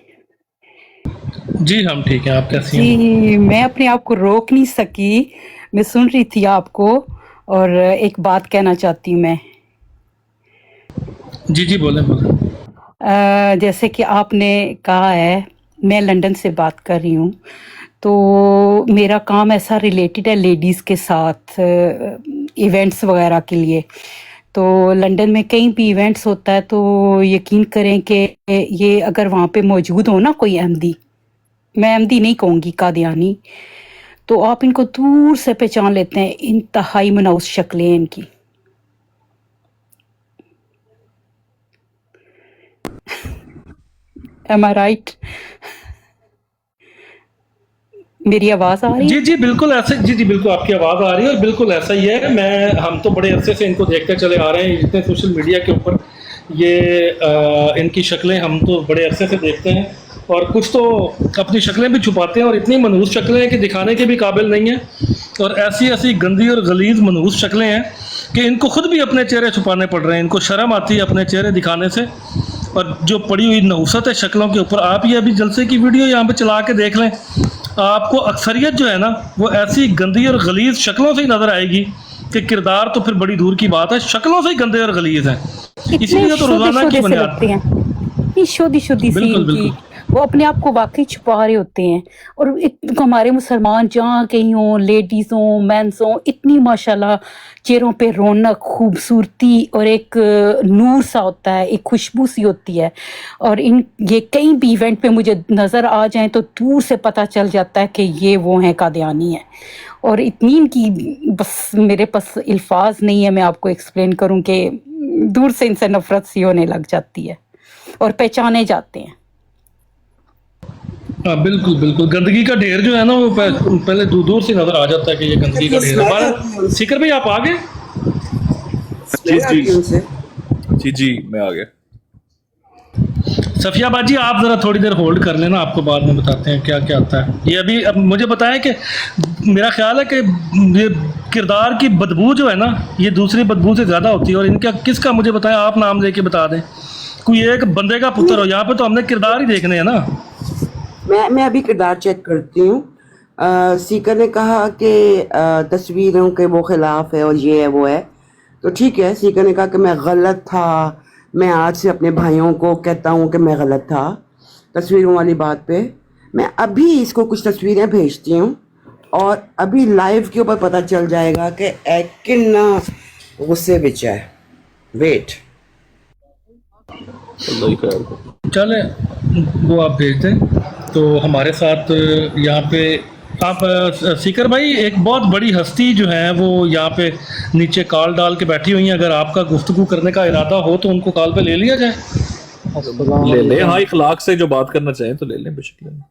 Speaker 3: जी हम ठीक हैं, आप कैसी हैं?
Speaker 15: जी, मैं अपने आप को रोक नहीं सकी, मैं सुन रही थी आपको और एक बात कहना चाहती हूँ मैं।
Speaker 3: जी जी बोलें बोलें।
Speaker 15: जैसे कि आपने कहा है, मैं लंदन से बात कर रही हूँ, तो मेरा काम ऐसा रिलेटेड है लेडीज़ के साथ, इवेंट्स वगैरह के लिए। तो लंदन में कहीं भी इवेंट्स होता है तो यकीन करें कि ये अगर वहाँ पे मौजूद हो ना कोई अहमदी, मैं अहमदी नहीं कहूँगी, कादियानी, तो आप इनको दूर से पहचान लेते हैं, इंतहाई मनहूस शक्लें हैं इनकी। Am I right? मेरी आवाज़ आ रही है?
Speaker 3: जी जी बिल्कुल ऐसे, जी जी बिल्कुल आपकी आवाज़ आ रही है और बिल्कुल ऐसा ही है। हम तो बड़े अरसे से इनको देखते चले आ रहे हैं, जितने सोशल मीडिया के ऊपर ये इनकी शक्लें हम तो बड़े अरसे से देखते हैं, और कुछ तो अपनी शक्लें भी छुपाते हैं और इतनी मनहूस शक्लें हैं कि दिखाने के भी काबिल नहीं है, और ऐसी ऐसी गंदी और गलीज मनहूस शक्लें हैं कि इनको खुद भी अपने चेहरे छुपाने पड़ रहे हैं, इनको शर्म आती है अपने चेहरे दिखाने से। और जो पड़ी हुई नहुसत है शक्लों के ऊपर, आप ये अभी जलसे की वीडियो यहाँ पे चला के देख लें, आपको अक्सरियत जो है ना वो ऐसी गंदी और गलीज शक्लों से ही नज़र आएगी कि किरदार तो फिर बड़ी दूर की बात है, शक्लों से ही गंदे और गलीज हैं। इसीलिए तो रोजाना की बुनियाद
Speaker 15: इतनी शोदी शोदी सी इनकी, वो अपने आप को वाकई छुपा रहे होते हैं। और हमारे मुसलमान जहाँ कहीं हों, लेडीज़ हों, मेंस हों, इतनी माशाल्लाह चेहरों पे रौनक, खूबसूरती और एक नूर सा होता है, एक खुशबू सी होती है। और ये कहीं भी इवेंट पे मुझे नज़र आ जाएं तो दूर से पता चल जाता है कि ये वो हैं, कादियानी हैं। और इतनी इनकी बस मेरे पास अल्फाज नहीं है, मैं आपको एक्सप्लेन करूं कि दूर से इनसे नफरत सी होने लग जाती है और पहचाने जाते हैं।
Speaker 3: हाँ बिल्कुल बिल्कुल, गंदगी का ढेर जो है ना वो पहले दूर दूर से नजर आ जाता है कि ये गंदगी का ढेर है। सीकर भाई आप आ गए?
Speaker 1: जी जी मैं आ गया।
Speaker 3: सफिया बाजी आप जरा थोड़ी देर होल्ड कर लेना, आपको बाद में बताते हैं क्या क्या आता है। ये अभी अब मुझे बताया कि मेरा ख्याल है कि ये किरदार की बदबू जो है ना ये दूसरी बदबू से ज़्यादा होती है, और इनका किसका मुझे बताया, आप नाम लेके बता दें, कोई एक बंदे का पुत्र हो। यहाँ पे तो हमने किरदार ही देखने हैं ना।
Speaker 11: मैं अभी किरदार चेक करती हूँ। सीकर ने कहा कि तस्वीरों के वो खिलाफ है और ये है वो है, तो ठीक है। सीकर ने कहा कि मैं गलत था, मैं आज से अपने भाइयों को कहता हूँ कि मैं गलत था तस्वीरों वाली बात पे। मैं अभी इसको कुछ तस्वीरें भेजती हूँ और अभी लाइव के ऊपर पता चल जाएगा कि कितना गुस्से बिच है। वेट
Speaker 3: चले वो आप भेज दें। तो हमारे साथ यहाँ पे आप सीकर भाई, एक बहुत बड़ी हस्ती जो है वो यहाँ पे नीचे कॉल डाल के बैठी हुई है, अगर आपका गुफ्तगू करने का इरादा हो तो उनको कॉल पे ले लिया जाए।
Speaker 1: ले ले, हाँ इखलाक से जो बात करना चाहें तो ले लें, बेशक लें।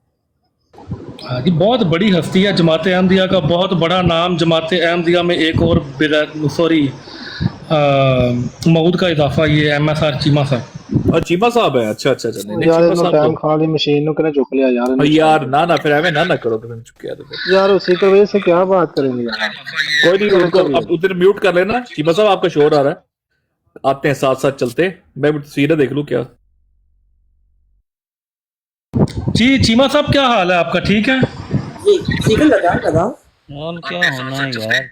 Speaker 3: हाँ जी, बहुत बड़ी हस्ती है जमात अहमदिया का, बहुत बड़ा नाम जमात अहमदिया में एक और मऊद का इजाफा, ये MSR चीमा साहब।
Speaker 1: चीमा साहब है, अच्छा अच्छा अच्छा। नहीं
Speaker 10: यार
Speaker 1: चीमा
Speaker 10: इन्हों
Speaker 1: साहब
Speaker 10: टाइम खाली मशीन नु कने चुक लिया यार।
Speaker 1: यार ना ना फिर एवं ना करो, तुम चुप किया तो फिर
Speaker 10: यार उसी की वजह से क्या बात करेंगे यार।
Speaker 1: कोई नहीं, उनको अब उधर म्यूट कर लेना। चीमा साहब आपका शोर आ रहा है, आते हैं साथ साथ चलते, मैं तस्वीरें देख लूं क्या।
Speaker 3: जी चीमा साहब क्या हाल है आपका, ठीक है?
Speaker 11: जी ठीक है, लगाओ
Speaker 16: क्या होना है यार।